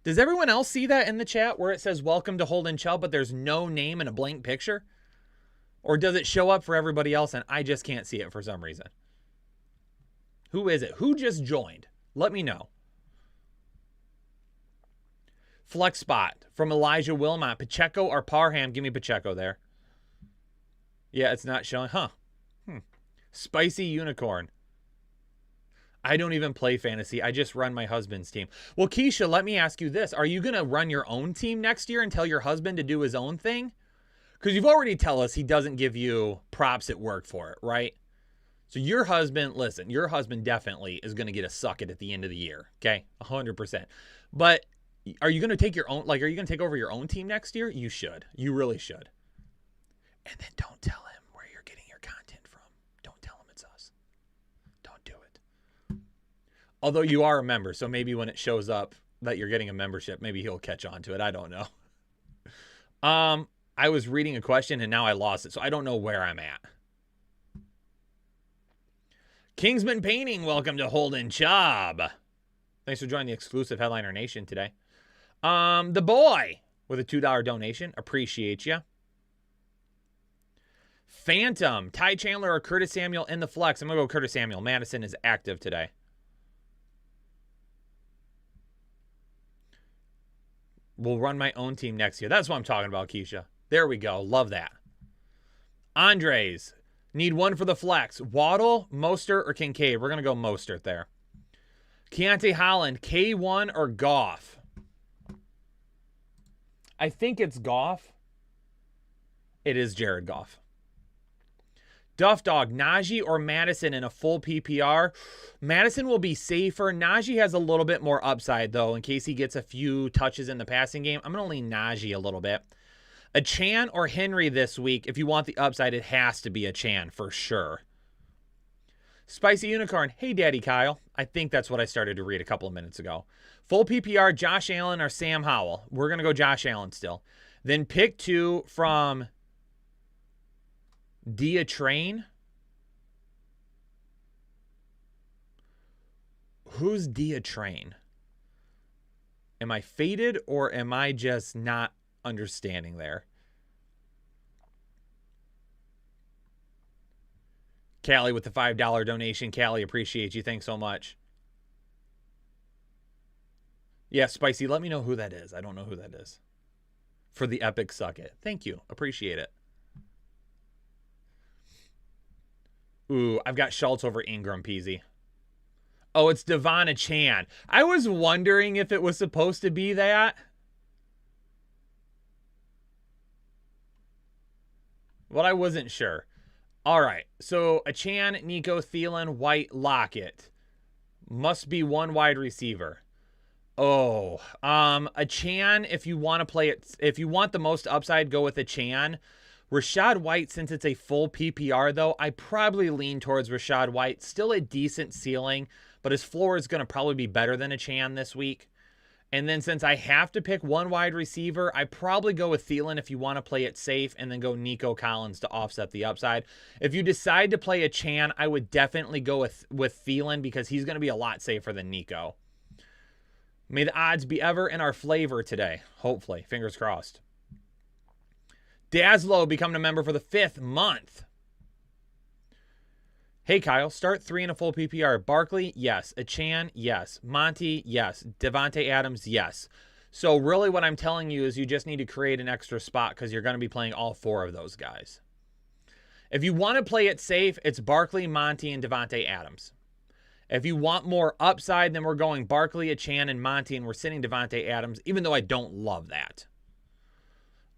Does everyone else see that in the chat where it says welcome to Holden Chubb, but there's no name and a blank picture? Or does it show up for everybody else and I just can't see it for some reason? Who is it? Who just joined? Let me know. Flex spot from Elijah Wilmot. Pacheco or Parham? Give me Pacheco there. Yeah, it's not showing. Huh. Spicy Unicorn. I don't even play fantasy. I just run my husband's team. Well, Keisha, let me ask you this. Are you going to run your own team next year and tell your husband to do his own thing? Because you've already tell us he doesn't give you props at work for it, right? So your husband, listen, your husband definitely is going to get a suck it at the end of the year, okay? 100%. But are you going to take your own, are you going to take over your own team next year? You should. You really should. And then don't tell him where you're getting your content from. Don't tell him it's us. Don't do it. Although you are a member, so maybe when it shows up that you're getting a membership, maybe he'll catch on to it. I don't know. I was reading a question and now I lost it, so I don't know where I'm at. Kingsman Painting, welcome to Holden Chubb. Thanks for joining the exclusive Headliner Nation today. The boy with a $2 donation. Appreciate you. Phantom, Ty Chandler or Curtis Samuel in the flex. I'm going to go Curtis Samuel. Madison is active today. We'll run my own team next year. That's what I'm talking about, Keisha. There we go. Love that. Andres, need one for the flex. Waddle, Mostert, or Kincaid? We're going to go Mostert there. Keontae Holland, K1 or Goff? I think it's Goff. It is Jared Goff. Duff Dog, Najee or Madison in a full PPR? Madison will be safer. Najee has a little bit more upside, though, in case he gets a few touches in the passing game. I'm going to lean Najee a little bit. Achane or Henry this week. If you want the upside, it has to be Achane for sure. Spicy Unicorn. Hey, Daddy Kyle. I think that's what I started to read a couple of minutes ago. Full PPR, Josh Allen or Sam Howell. We're going to go Josh Allen still. Then pick 2 from Dia Train. Who's Dia Train? Am I faded or am I just not understanding there? Callie with the $5 donation. Callie, appreciate you. Thanks so much. Yeah, Spicy, let me know who that is. I don't know who that is. For the epic suck it. Thank you. Appreciate it. Ooh, I've got Schultz over Ingram, Peasy. Oh, it's Devon Achane. I was wondering if it was supposed to be that. But I wasn't sure. All right, so Achane, Nico, Thielen, White, Lockett. Must be one wide receiver. Oh, Achane, if you want to play it, if you want the most upside, go with Achane. Rachaad White, since it's a full PPR, though, I probably lean towards Rachaad White. Still a decent ceiling, but his floor is going to probably be better than Achane this week. And then since I have to pick one wide receiver, I probably go with Thielen if you want to play it safe, and then go Nico Collins to offset the upside. If you decide to play Achane, I would definitely go with Thielen because he's going to be a lot safer than Nico. May the odds be ever in our flavor today. Hopefully. Fingers crossed. Daslow becoming a member for the 5th month. Hey, Kyle. Start 3 in a full PPR. Barkley, yes. Achane, yes. Monty, yes. Devontae Adams, yes. So really what I'm telling you is you just need to create an extra spot because you're going to be playing all 4 of those guys. If you want to play it safe, it's Barkley, Monty, and Devontae Adams. If you want more upside, then we're going Barkley, Achane, and Monty, and we're sitting Devontae Adams, even though I don't love that.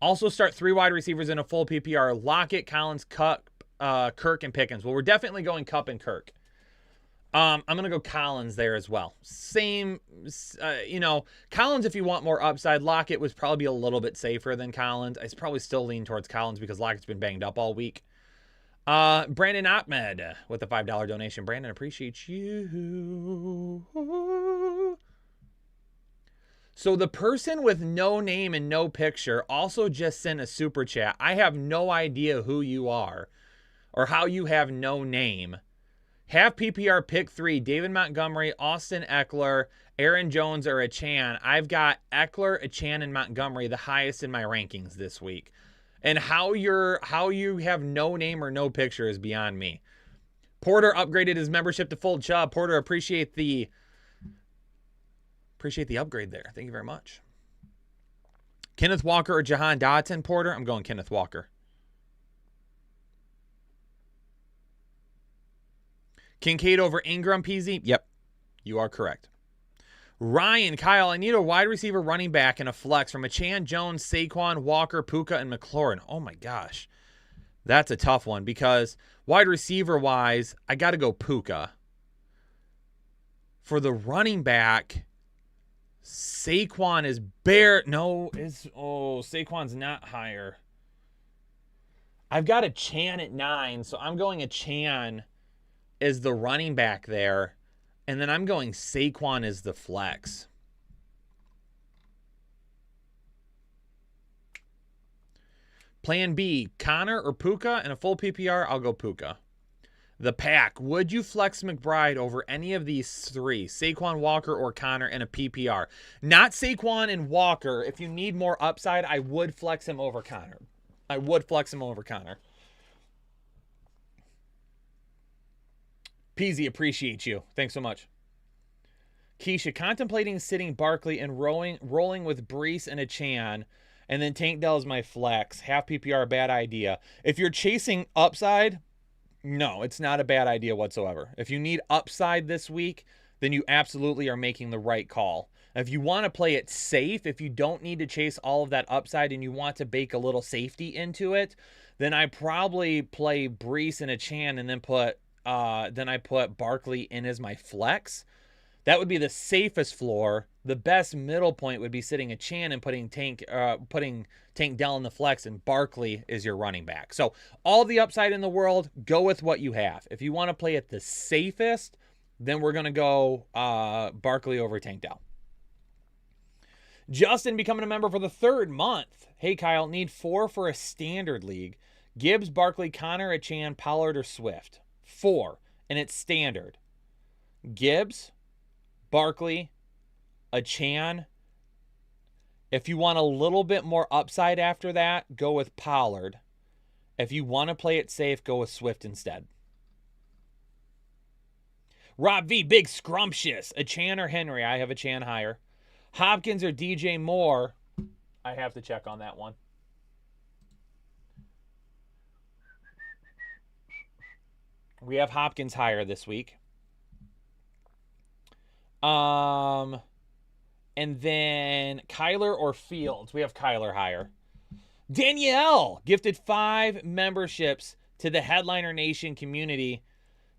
Also start 3 wide receivers in a full PPR. Lockett, Collins, Kirk, and Pickens. Well, we're definitely going Kupp and Kirk. I'm going to go Collins there as well. Same, Collins if you want more upside. Lockett was probably a little bit safer than Collins. I probably still lean towards Collins because Lockett's been banged up all week. Brandon Ahmed with the $5 donation. Brandon, appreciate you. So the person with no name and no picture also just sent a super chat. I have no idea who you are or how you have no name. Have PPR pick 3, David Montgomery, Austin Eckler, Aaron Jones, or Achane. I've got Eckler, Achane, and Montgomery the highest in my rankings this week. And how you have no name or no picture is beyond me. Porter upgraded his membership to full Chubb. Porter, appreciate the upgrade there. Thank you very much. Kenneth Walker or Jahan Dotson, Porter? I'm going Kenneth Walker. Kincaid over Ingram, Peasy? Yep, you are correct. Ryan, Kyle, I need a wide receiver running back and a flex from Achane, Jones, Saquon, Walker, Puka, and McLaurin. Oh my gosh. That's a tough one because wide receiver-wise, I got to go Puka. For the running back, Saquon is Saquon's not higher. I've got Achane at 9, so I'm going Achane as the running back there. And then I'm going Saquon as the flex. Plan B, Connor or Puka in a full PPR? I'll go Puka. The pack, would you flex McBride over any of these 3? Saquon, Walker, or Connor in a PPR? Not Saquon and Walker. If you need more upside, I would flex him over Connor. Peasy, appreciate you. Thanks so much. Keisha, contemplating sitting Barkley and rolling with Brees and Achane, and then Tank Dell is my flex. Half PPR, bad idea. If you're chasing upside, no, it's not a bad idea whatsoever. If you need upside this week, then you absolutely are making the right call. If you want to play it safe, if you don't need to chase all of that upside and you want to bake a little safety into it, then I probably play Brees and Achane and then I put Barkley in as my flex. That would be the safest floor, The best middle point would be sitting Achane and putting Tank Dell in the flex, and Barkley is your running back. So all the upside in the world, go with what you have. If you want to play it the safest, then we're going to go Barkley over Tank Dell. Justin becoming a member for the 3rd month. Hey, Kyle, need 4 for a standard league. Gibbs, Barkley, Connor, Achane, Pollard, or Swift. 4, and it's standard. Gibbs, Barkley, Achane. If you want a little bit more upside after that, go with Pollard. If you want to play it safe, go with Swift instead. Rob V, big scrumptious. Achane or Henry? I have Achane higher. Hopkins or DJ Moore? I have to check on that one. We have Hopkins higher this week. And then Kyler or Fields? We have Kyler higher. Danielle gifted 5 memberships to the Headliner Nation community.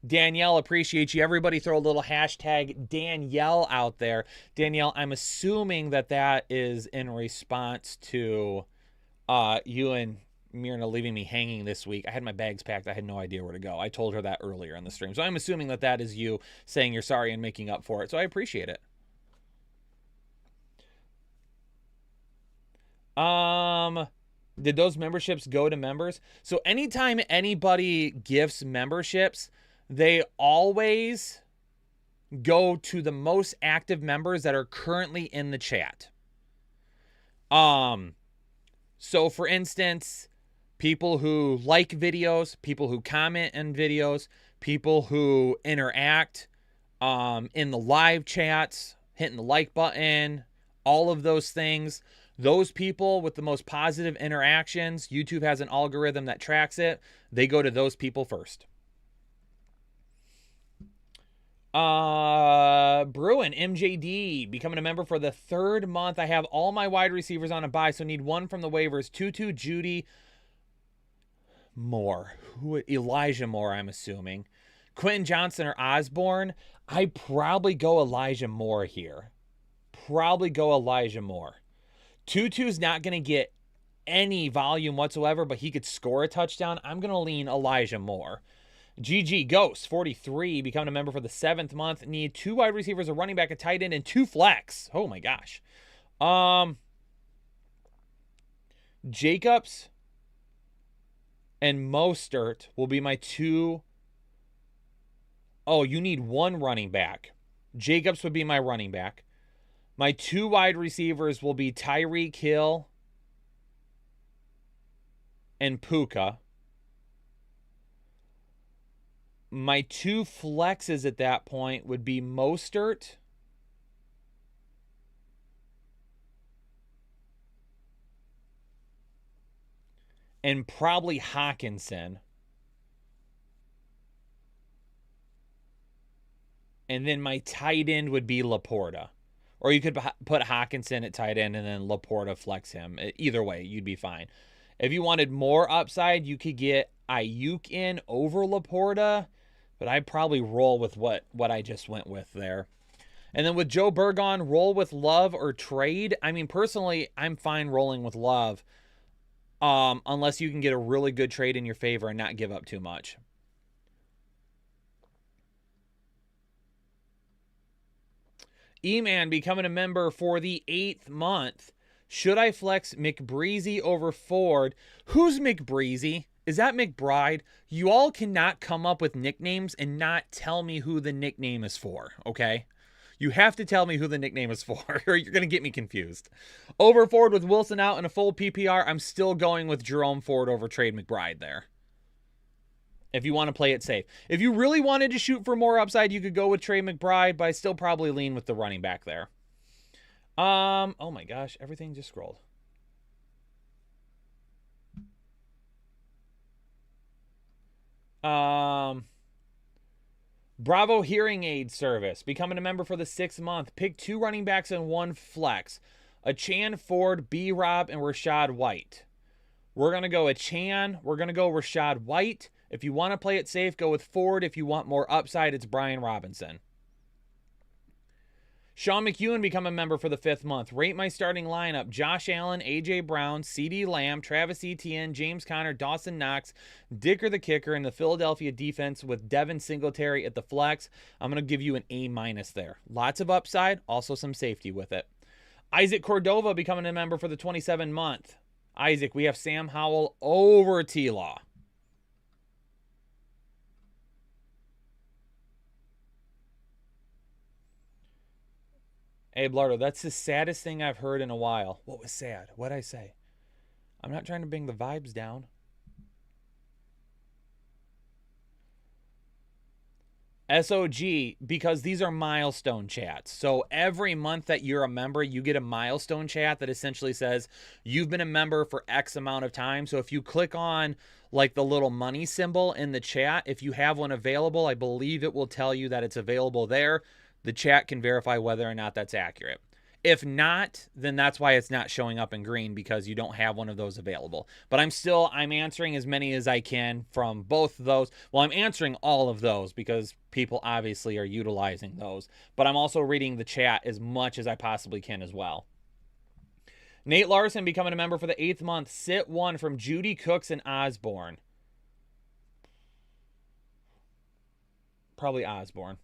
Danielle, appreciate you. Everybody throw a little hashtag Danielle out there. Danielle, I'm assuming that is in response to you and Myrna leaving me hanging this week. I had my bags packed. I had no idea where to go. I told her that earlier in the stream. So I'm assuming that is you saying you're sorry and making up for it. So I appreciate it. Did those memberships go to members? So anytime anybody gifts memberships, they always go to the most active members that are currently in the chat. So for instance, people who like videos, people who comment in videos, people who interact in the live chats, hitting the like button, all of those things. Those people with the most positive interactions, YouTube has an algorithm that tracks it. They go to those people first. Bruin, MJD, becoming a member for the 3rd month. I have all my wide receivers on a bye, so need one from the waivers. Tutu, Judy, Moore. Elijah Moore, I'm assuming. Quentin Johnson or Osborne. I probably go Elijah Moore here. Tutu's not going to get any volume whatsoever, but he could score a touchdown. I'm going to lean Elijah Moore. GG Ghost 43, becoming a member for the 7th month. Need 2 wide receivers, a running back, a tight end, and 2 flex. Oh my gosh. Jacobs and Mostert will be my 2. Oh, you need 1 running back. Jacobs would be my running back. My 2 wide receivers will be Tyreek Hill and Puka. My 2 flexes at that point would be Mostert and probably Hawkinson. And then my tight end would be Laporta. Or you could put Hawkinson at tight end and then Laporta flex him. Either way, you'd be fine. If you wanted more upside, you could get Ayuk in over Laporta. But I'd probably roll with what I just went with there. And then with Joe Burgon, roll with Love or trade. I mean, personally, I'm fine rolling with Love. Unless you can get a really good trade in your favor and not give up too much. E-Man becoming a member for the 8th month. Should I flex McBreezy over Ford? Who's McBreezy? Is that McBride? You all cannot come up with nicknames and not tell me who the nickname is for, okay? You have to tell me who the nickname is for, or you're going to get me confused. Over Ford with Wilson out in a full PPR, I'm still going with Jerome Ford over Trade McBride there. If you want to play it safe. If you really wanted to shoot for more upside, you could go with Trey McBride, but I still probably lean with the running back there. Oh my gosh, everything just scrolled. Bravo Hearing Aid Service, becoming a member for the 6th month. Pick 2 running backs and 1 flex. Achane, Ford, B-Rob, and Rashad White. We're going to go Achane. We're going to go Rashad White. If you want to play it safe, go with Ford. If you want more upside, it's Brian Robinson. Sean McEwen become a member for the 5th month. Rate my starting lineup. Josh Allen, A.J. Brown, C.D. Lamb, Travis Etienne, James Conner, Dawson Knox, Dicker the kicker, and the Philadelphia defense with Devin Singletary at the flex. I'm going to give you an A- there. Lots of upside, also some safety with it. Isaac Cordova becoming a member for the 27-month. Isaac, we have Sam Howell over T-Law. Abe Lardo, that's the saddest thing I've heard in a while. What was sad? What'd I say? I'm not trying to bring the vibes down. SOG, because these are milestone chats. So every month that you're a member, you get a milestone chat that essentially says you've been a member for X amount of time. So if you click on like the little money symbol in the chat, if you have one available, I believe it will tell you that it's available there. The chat can verify whether or not that's accurate. If not, then that's why it's not showing up in green, because you don't have one of those available. But I'm answering as many as I can from both of those. Well, I'm answering all of those because people obviously are utilizing those. But I'm also reading the chat as much as I possibly can as well. Nate Larson becoming a member for the 8th month. Sit 1 from Judy Cooks and Osborne. Probably Osborne.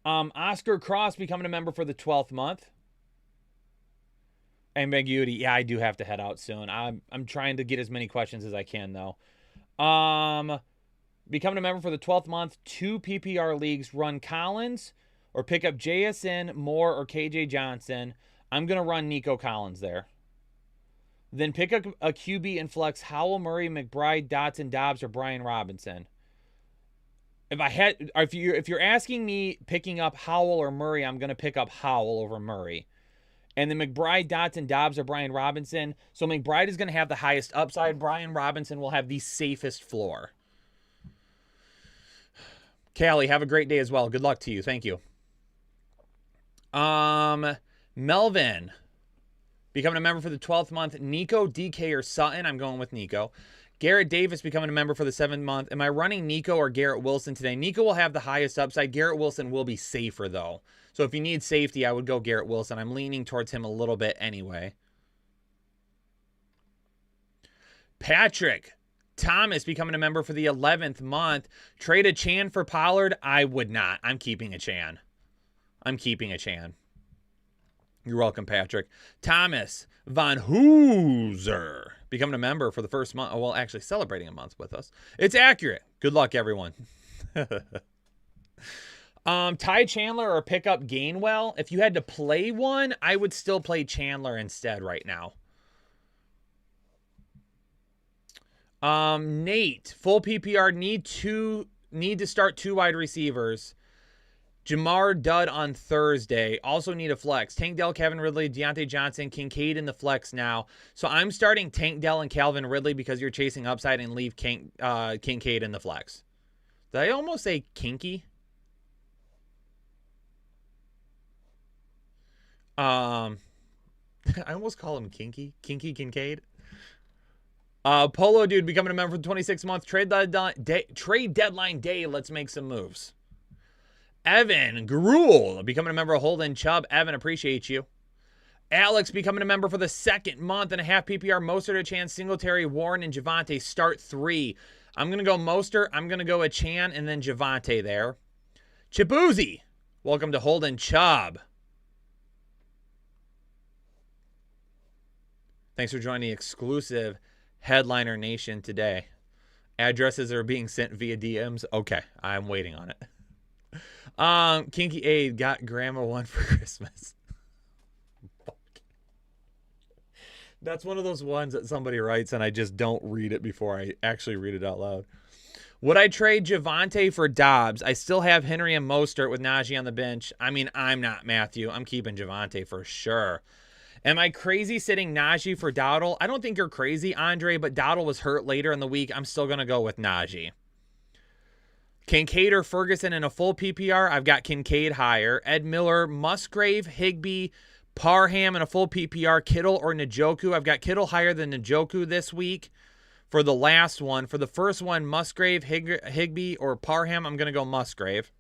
Oscar Cross becoming a member for the 12th month. Ambiguity. Yeah, I do have to head out soon. I'm trying to get as many questions as I can, though. Becoming a member for the 12th month. 2 PPR leagues. Run Collins or pick up JSN, Moore, or KJ Johnson. I'm going to run Nico Collins there. Then pick up a QB and flex Howell, Murray, McBride, Dotson, Dobbs, or Brian Robinson. If you're asking me picking up Howell or Murray, I'm going to pick up Howell over Murray. And then McBride, Dotson, Dobbs, or Brian Robinson. So McBride is going to have the highest upside. Brian Robinson will have the safest floor. Callie, have a great day as well. Good luck to you. Thank you. Melvin becoming a member for the 12th month. Nico, DK, or Sutton. I'm going with Nico. Garrett Davis becoming a member for the 7th month. Am I running Nico or Garrett Wilson today? Nico will have the highest upside. Garrett Wilson will be safer, though. So if you need safety, I would go Garrett Wilson. I'm leaning towards him a little bit anyway. Patrick Thomas becoming a member for the 11th month. Trade a Chan for Pollard? I would not. I'm keeping a Chan. You're welcome, Patrick. Thomas Von Hooser becoming a member for the first month. Well, actually celebrating a month with us. It's accurate. Good luck, everyone. Ty Chandler or pick up Gainwell. If you had to play one, I would still play Chandler instead right now. Nate, full PPR, need to start 2 wide receivers. Jamar Dud on Thursday. Also need a flex. Tank Dell, Kevin Ridley, Deontay Johnson, Kincaid in the flex now. So I'm starting Tank Dell and Calvin Ridley because you're chasing upside, and leave Kincaid in the flex. Did I almost say kinky? I almost call him kinky. Kinky Kincaid. Polo Dude becoming a member for the 26th month. Trade deadline day. Let's make some moves. Evan Gruel becoming a member of Holden Chubb. Evan, appreciate you. Alex becoming a member for the 2nd month and a half PPR. Mostert, Achane, Singletary, Warren, and Javonte. Start 3. I'm going to go Mostert. I'm going to go Achane and then Javonte there. Chibuzi, welcome to Holden Chubb. Thanks for joining the exclusive Headliner Nation today. Addresses are being sent via DMs. Okay, I'm waiting on it. Kinky Aid got grandma one for Christmas. That's one of those ones that somebody writes and I just don't read it before I actually read it out loud. Would I trade Javonte for Dobbs? I still have Henry and Mostert with Najee on the bench. I mean, I'm not Matthew. I'm keeping Javonte for sure. Am I crazy sitting Najee for Dowdle? I don't think you're crazy, Andre, but Dowdle was hurt later in the week. I'm still going to go with Najee. Kincaid or Ferguson in a full PPR? I've got Kincaid higher. Ed Miller, Musgrave, Higbee, Parham in a full PPR. Kittle or Njoku? I've got Kittle higher than Njoku this week. for the last one. For the first one, Musgrave, Higbee, or Parham, I'm going to go Musgrave.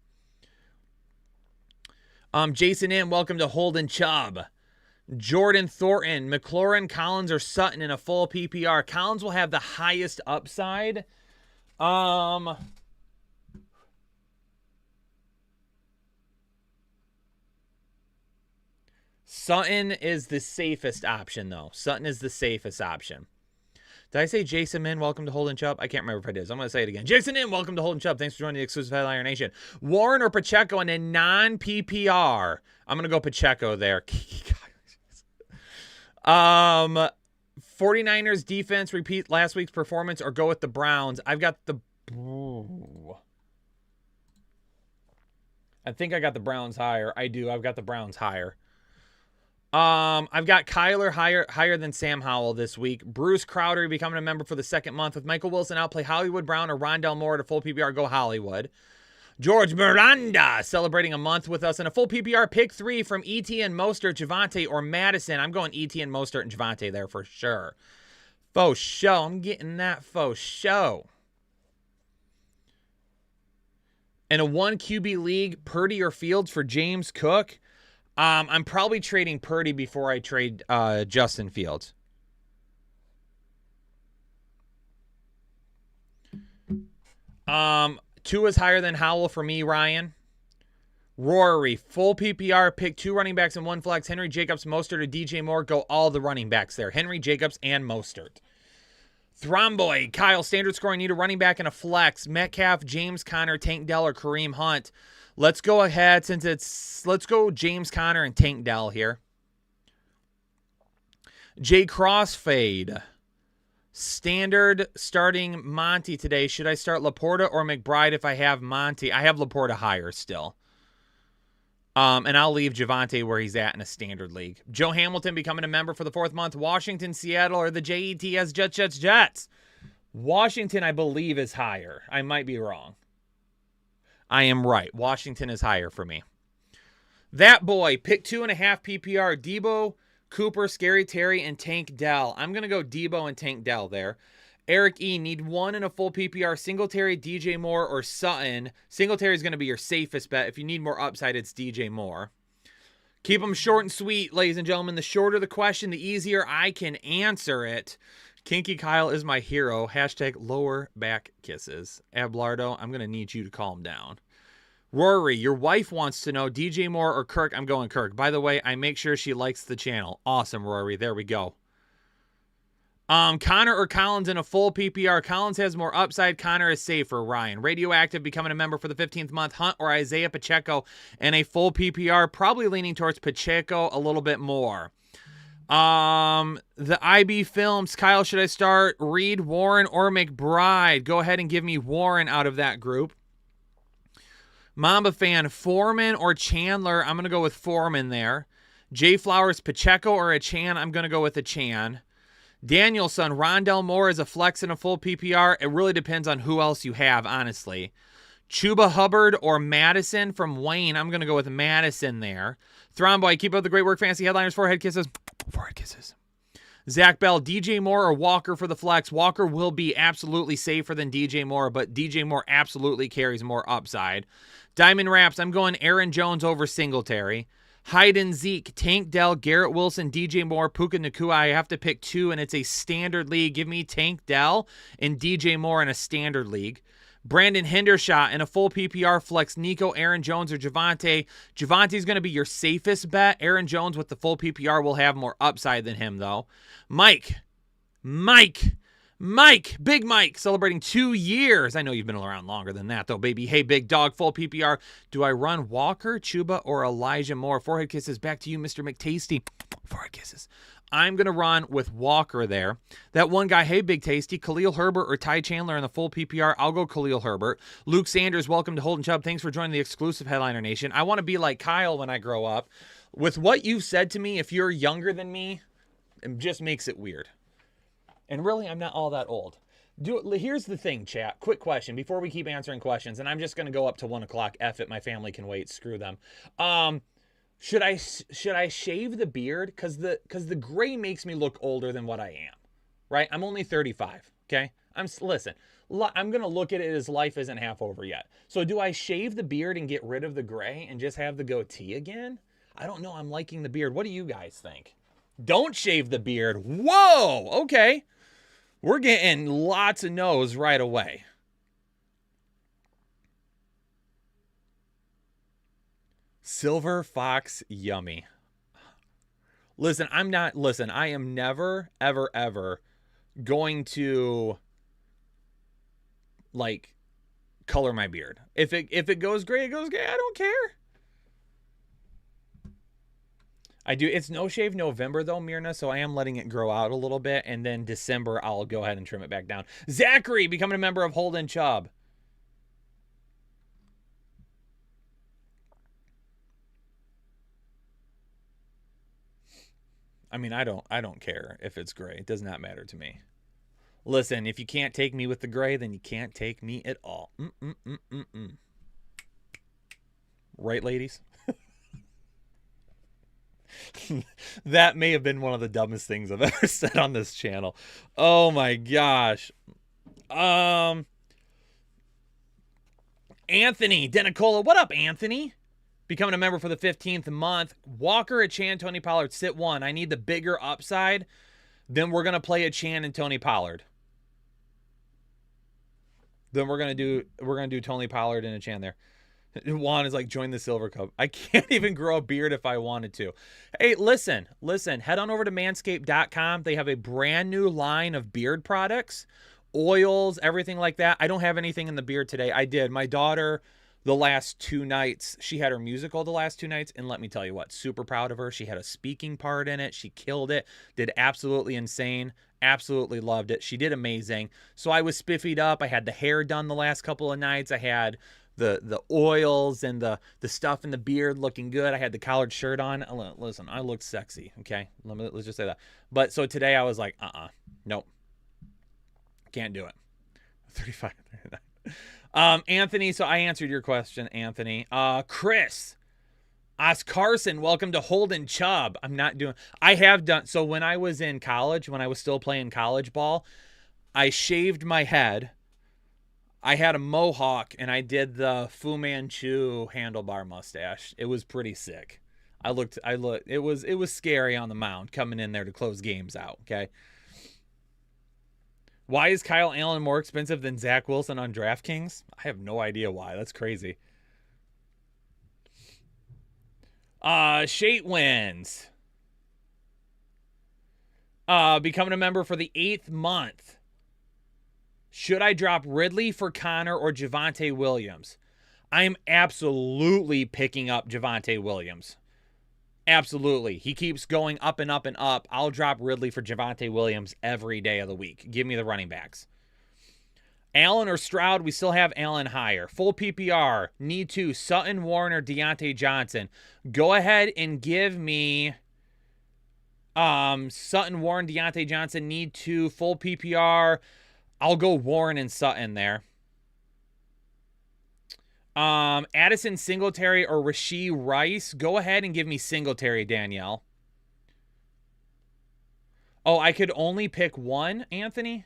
Jason M., welcome to Holden Chubb. Jordan Thornton, McLaurin, Collins, or Sutton in a full PPR. Collins will have the highest upside. Sutton is the safest option, though. Sutton is the safest option. Did I say Jason Min, welcome to Holden Chubb? I can't remember if I did. So I'm going to say it again. Jason In, welcome to Holden Chubb. Thanks for joining the exclusive Headliner Nation. Warren or Pacheco in a non-PPR? I'm going to go Pacheco there. 49ers defense, repeat last week's performance, or go with the Browns. I've got the... I think I got the Browns higher. I do. I've got the Browns higher. I've got Kyler higher than Sam Howell this week. Bruce Crowder becoming a member for the second month. With Michael Wilson out, play Hollywood Brown or Rondell Moore at a full PPR. Go Hollywood. George Miranda celebrating a month with us in a full PPR. Pick 3 from Etienne, Mostert, Javonte, or Madison. I'm going Etienne, Mostert, and Javonte there for sure. Faux show. I'm getting that faux show. In a 1 QB league, Purdy or Fields for James Cook. I'm probably trading Purdy before I trade Justin Fields. Two is higher than Howell for me, Ryan. Rory, full PPR, pick 2 running backs and 1 flex. Henry Jacobs, Mostert, or DJ Moore. Go all the running backs there. Henry Jacobs and Mostert. Thromboid, Kyle, standard scoring, need a running back and a flex. Metcalf, James Conner, Tank Dell, or Kareem Hunt. Let's go ahead let's go James Conner and Tank Dell here. Jay Crossfade. Standard starting Monty today. Should I start Laporta or McBride if I have Monty? I have Laporta higher still. And I'll leave Javonte where he's at in a standard league. Joe Hamilton becoming a member for the 4th month. Washington, Seattle, or the Jets, Jets. Washington, I believe, is higher. I might be wrong. I am right. Washington is higher for me. That boy, pick 2.5 PPR. Debo, Cooper, Scary Terry, and Tank Dell. I'm going to go Debo and Tank Dell there. Eric E, need 1 in a full PPR. Singletary, DJ Moore, or Sutton. Singletary is going to be your safest bet. If you need more upside, it's DJ Moore. Keep them short and sweet, ladies and gentlemen. The shorter the question, the easier I can answer it. Kinky Kyle is my hero. Hashtag lower back kisses. Ablardo, I'm going to need you to calm down. Rory, your wife wants to know DJ Moore or Kirk. I'm going Kirk. By the way, I make sure she likes the channel. Awesome, Rory. There we go. Connor or Collins in a full PPR. Collins has more upside. Connor is safer. Ryan. Radioactive becoming a member for the 15th month. Hunt or Isaiah Pacheco in a full PPR. Probably leaning towards Pacheco a little bit more. The IB Films. Kyle, should I start Reed, Warren, or McBride? Go ahead and give me Warren out of that group. Mamba Fan, Foreman or Chandler? I'm going to go with Foreman there. Jay Flowers, Pacheco or a Chan? I'm going to go with a Chan. Danielson, Rondell Moore is a flex in a full PPR. It really depends on who else you have, honestly. Chuba Hubbard or Madison from Wayne. I'm going to go with Madison there. Thromboy, keep up the great work. Fantasy Headliners, forehead kisses. Forehead kisses. Zach Bell, DJ Moore or Walker for the flex. Walker will be absolutely safer than DJ Moore, but DJ Moore absolutely carries more upside. Diamond Raps, I'm going Aaron Jones over Singletary. Hyden, Zeke, Tank Dell, Garrett Wilson, DJ Moore, Puka Nacua. I have to pick 2, and it's a standard league. Give me Tank Dell and DJ Moore in a standard league. Brandon Hendershot in a full PPR flex. Nico, Aaron Jones, or Javonte. Javonte's going to be your safest bet. Aaron Jones with the full PPR will have more upside than him, though. Mike, Big Mike, celebrating 2 years. I know you've been around longer than that, though, baby. Hey, big dog, full PPR. Do I run Walker, Chuba, or Elijah Moore? Forehead kisses. Back to you, Mr. McTasty. Forehead kisses. I'm going to run with Walker there. That one guy, hey, Big Tasty, Khalil Herbert or Ty Chandler in the full PPR. I'll go Khalil Herbert. Luke Sanders, welcome to Holden Chubb. Thanks for joining the exclusive Headliner Nation. I want to be like Kyle when I grow up. With what you've said to me, if you're younger than me, it just makes it weird. And really, I'm not all that old. Here's the thing, chat. Quick question before we keep answering questions, and I'm just going to go up to 1 o'clock. F it, my family can wait. Screw them. Should I shave the beard? Because the gray makes me look older than what I am, right? I'm only 35, okay? Listen, I'm going to look at it as life isn't half over yet. So do I shave the beard and get rid of the gray and just have the goatee again? I don't know. I'm liking the beard. What do you guys think? Don't shave the beard. Whoa. Okay. We're getting lots of no's right away. Silver Fox Yummy. Listen, I am never, ever, ever going to like color my beard. If it goes gray, it goes gray. I don't care. I do. It's No Shave November though, Myrna, so I am letting it grow out a little bit, and then December I'll go ahead and trim it back down. Zachary becoming a member of Holden Chubb. I mean, I don't care if it's gray. It does not matter to me. Listen, if you can't take me with the gray, then you can't take me at all. Right, ladies? That may have been one of the dumbest things I've ever said on this channel. Oh my gosh. Anthony Denicola. What up, Anthony? Becoming a member for the 15th month. Walker, Achane, Tony Pollard, sit one. I need the bigger upside. Then we're going to play Achane and Tony Pollard. Then we're going to do Tony Pollard and Achane there. Juan is like, join the Silver Cup. I can't even grow a beard if I wanted to. Hey, listen. Head on over to manscaped.com. They have a brand new line of beard products, oils, everything like that. I don't have anything in the beard today. I did. My daughter, the last 2 nights, she had her musical the last 2 nights, and let me tell you what, super proud of her. She had a speaking part in it. She killed it, did absolutely insane, absolutely loved it. She did amazing. So I was spiffied up. I had the hair done the last couple of nights. I had the oils and the stuff in the beard looking good. I had the collared shirt on. Listen, I looked sexy, okay? Let's just say that. But so today I was like, nope. Can't do it. 35, 39. Anthony, so I answered your question, Anthony. Chris Carson, welcome to Holden Chubb. I have done, so when I was in college, when I was still playing college ball, I shaved my head. I had a mohawk and I did the Fu Manchu handlebar mustache. It was pretty sick. It was scary on the mound coming in there to close games out, okay? Why is Kyle Allen more expensive than Zach Wilson on DraftKings? I have no idea why. That's crazy. Shate wins. Becoming a member for the 8th month. Should I drop Ridley for Connor or Javonte Williams? I am absolutely picking up Javonte Williams. Absolutely. He keeps going up and up and up. I'll drop Ridley for Javonte Williams every day of the week. Give me the running backs. Allen or Stroud? We still have Allen higher. Full PPR. Need to. Sutton, Warren, or Deontay Johnson. Go ahead and give me Sutton, Warren, Deontay Johnson. Need to. Full PPR. I'll go Warren and Sutton there. Addison Singletary or Rashee Rice. Go ahead and give me Singletary, Danielle. Oh, I could only pick one, Anthony?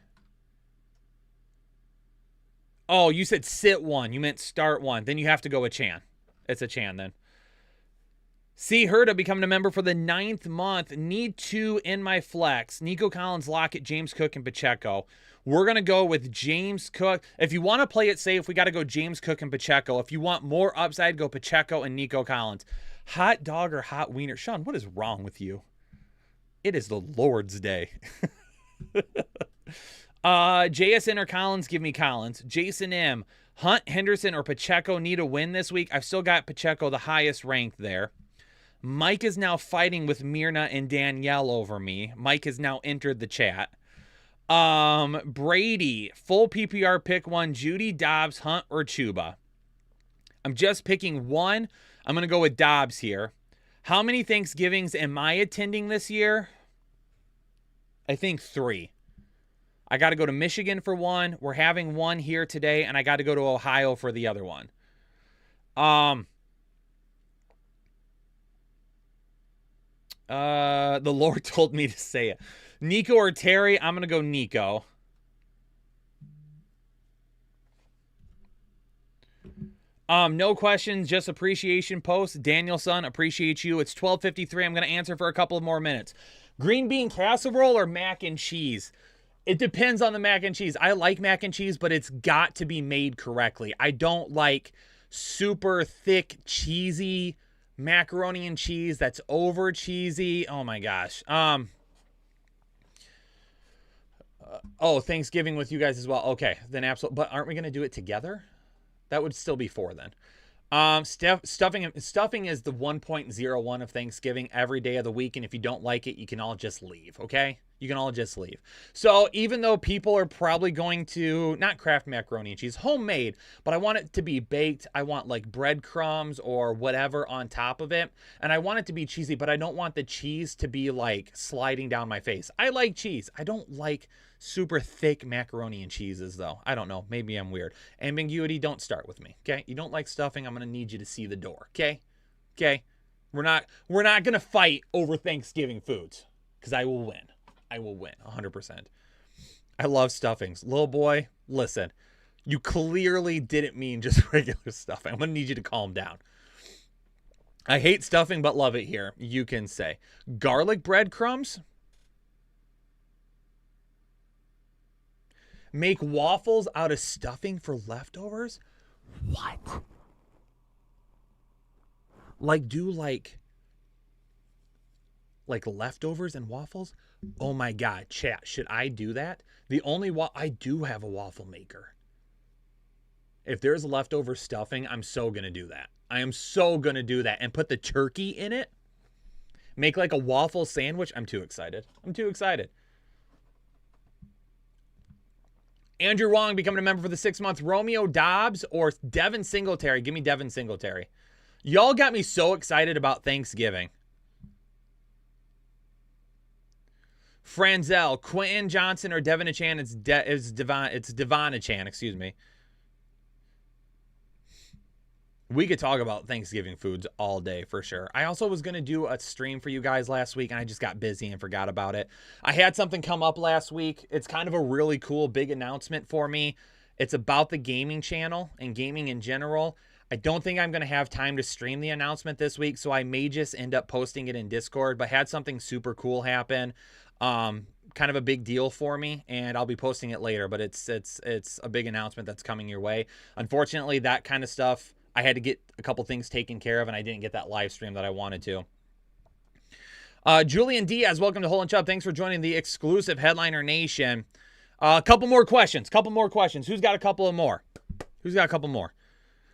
Oh, you said sit one. You meant start one. Then you have to go with Chan. It's a Chan then. C. Herda becoming a member for the 9th month. Need 2 in my flex. Nico Collins, Lockett, James Cook, and Pacheco. We're going to go with James Cook. If you want to play it safe, we got to go James Cook and Pacheco. If you want more upside, go Pacheco and Nico Collins. Hot dog or hot wiener? Sean, what is wrong with you? It is the Lord's Day. JSN or Collins? Give me Collins. Jason M. Hunt, Henderson, or Pacheco need a win this week. I've still got Pacheco the highest ranked there. Mike is now fighting with Myrna and Danielle over me. Mike has now entered the chat. Brady, full PPR pick one. Judy, Dobbs, Hunt, or Chuba. I'm just picking one. I'm going to go with Dobbs here. How many Thanksgivings am I attending this year? I think 3. I got to go to Michigan for one. We're having one here today, and I got to go to Ohio for the other one. The Lord told me to say it. Nico or Terry? I'm going to go Nico. No questions, just appreciation posts. Danielson, appreciate you. It's 12:53. I'm going to answer for a couple of more minutes. Green bean casserole or mac and cheese? It depends on the mac and cheese. I like mac and cheese, but it's got to be made correctly. I don't like super thick, cheesy macaroni and cheese that's over cheesy. Oh my gosh. Oh, Thanksgiving with you guys as well. Okay, then absolutely. But aren't we going to do it together? That would still be 4 then. Stuffing is the 1.01 of Thanksgiving every day of the week, and if you don't like it, you can all just leave, okay? You can all just leave. So even though people are probably going to, not craft macaroni and cheese, homemade, but I want it to be baked. I want like breadcrumbs or whatever on top of it, and I want it to be cheesy, but I don't want the cheese to be like sliding down my face. I like cheese. I don't like super thick macaroni and cheeses though. I don't know. Maybe I'm weird. Ambiguity, don't start with me, okay? You don't like stuffing, I'm going to need you to see the door, okay? Okay? We're not going to fight over Thanksgiving foods because I will win. I will win 100%. I love stuffings. Little boy, listen. You clearly didn't mean just regular stuffing. I'm going to need you to calm down. I hate stuffing but love it here. You can say. Garlic breadcrumbs? Make waffles out of stuffing for leftovers? What? Like do like leftovers and waffles? Oh my God, chat, should I do that? I do have a waffle maker. If there's leftover stuffing, I'm so going to do that. I am so going to do that and put the turkey in it. Make like a waffle sandwich. I'm too excited. I'm too excited. Andrew Wong becoming a member for the 6 month. Romeo Dobbs or Devin Singletary? Give me Devin Singletary. Y'all got me so excited about Thanksgiving. Franzel, Quentin Johnson or Devin Achan? It's Devon Achan, excuse me. We could talk about Thanksgiving foods all day for sure. I also was going to do a stream for you guys last week and I just got busy and forgot about it. I had something come up last week. It's kind of a really cool big announcement for me. It's about the gaming channel and gaming in general. I don't think I'm going to have time to stream the announcement this week, so I may just end up posting it in Discord, but had something super cool happen. Kind of a big deal for me, and I'll be posting it later, but it's a big announcement that's coming your way. Unfortunately, that kind of stuff, I had to get a couple things taken care of, and I didn't get that live stream that I wanted to. Julian Diaz, welcome to Hole and Chubb. Thanks for joining the exclusive Headliner Nation. A couple more questions. Who's got a couple more?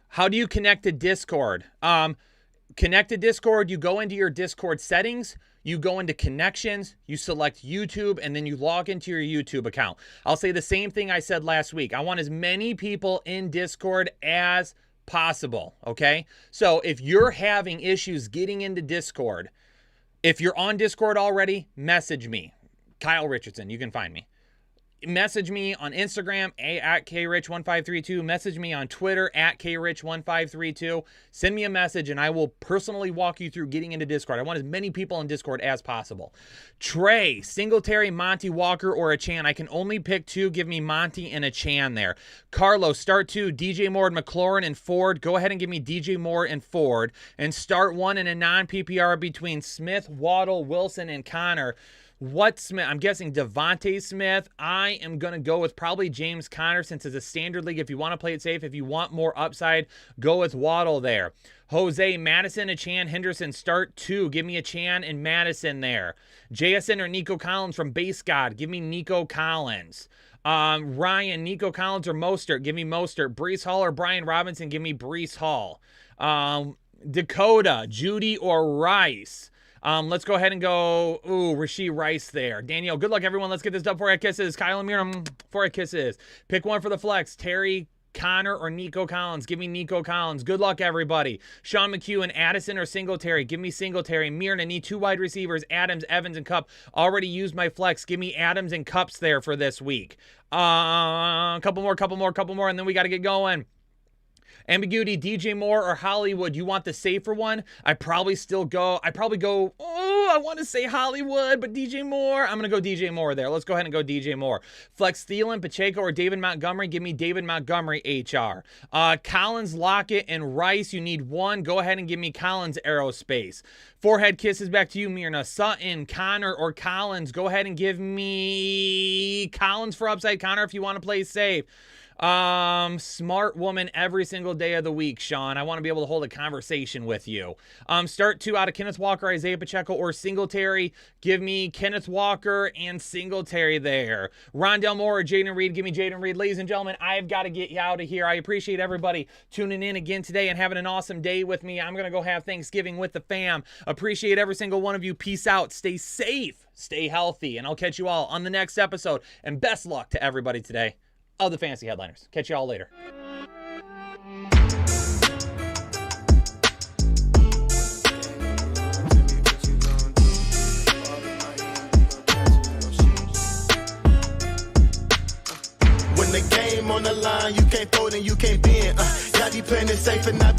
How do you connect to Discord? Connect to Discord, you go into your Discord settings, you go into connections, you select YouTube, and then you log into your YouTube account. I'll say the same thing I said last week. I want as many people in Discord as possible, okay? So if you're having issues getting into Discord, if you're on Discord already, message me. Kyle Richardson, you can find me. Message me on Instagram at krich1532. Message me on Twitter at krich1532. Send me a message and I will personally walk you through getting into Discord. I want as many people in Discord as possible. Trey, Singletary, Monty Walker, or Achan. I can only pick 2. Give me Monty and Achan there. Carlos, start 2. DJ Moore, McLaurin, and Ford. Go ahead and give me DJ Moore and Ford. And start 1 in a non-PPR between Smith, Waddle, Wilson, and Connor. What Smith? I'm guessing Devontae Smith. I am going to go with probably James Conner since it's a standard league. If you want to play it safe, if you want more upside, go with Waddle there. Jose, Madison, Achan, Henderson, start 2. Give me Achan and Madison there. JSN or Nico Collins from Base God. Give me Nico Collins. Ryan, Nico Collins or Mostert. Give me Mostert. Breece Hall or Brian Robinson. Give me Breece Hall. Dakota, Judy or Rice. Let's go ahead and go, Rashee Rice there. Danielle, good luck, everyone. Let's get this done before I kisses. Kyle Amir, before I kisses. Pick one for the flex. Terry, Connor, or Nico Collins. Give me Nico Collins. Good luck, everybody. Sean McHugh and Addison or Singletary. Give me Singletary. Mirna, need 2 wide receivers. Adams, Evans, and Kupp. Already used my flex. Give me Adams and Kupps there for this week. Couple more, and then we got to get going. Ambiguity, DJ Moore or Hollywood. You want the safer one? I probably go, I want to say Hollywood, but DJ Moore. I'm going to go DJ Moore there. Let's go ahead and go DJ Moore. Flex Thielen, Pacheco, or David Montgomery. Give me David Montgomery, HR. Collins, Lockett, and Rice. You need one. Go ahead and give me Collins, Aerospace. Forehead kisses back to you, Myrna. Sutton, Connor, or Collins. Go ahead and give me Collins for upside. Connor, if you want to play safe. Smart woman every single day of the week, Sean. I want to be able to hold a conversation with you. Start 2 out of Kenneth Walker, Isaiah Pacheco, or Singletary. Give me Kenneth Walker and Singletary there. Rondell Moore or Jaden Reed. Give me Jaden Reed. Ladies and gentlemen, I've got to get you out of here. I appreciate everybody tuning in again today and having an awesome day with me. I'm going to go have Thanksgiving with the fam. Appreciate every single one of you. Peace out. Stay safe. Stay healthy. And I'll catch you all on the next episode. And best luck to everybody today of the Fantasy Headliners. Catch you all later. When the game on the line, you can't fold and you can't bend. Y'all be playing it safe and not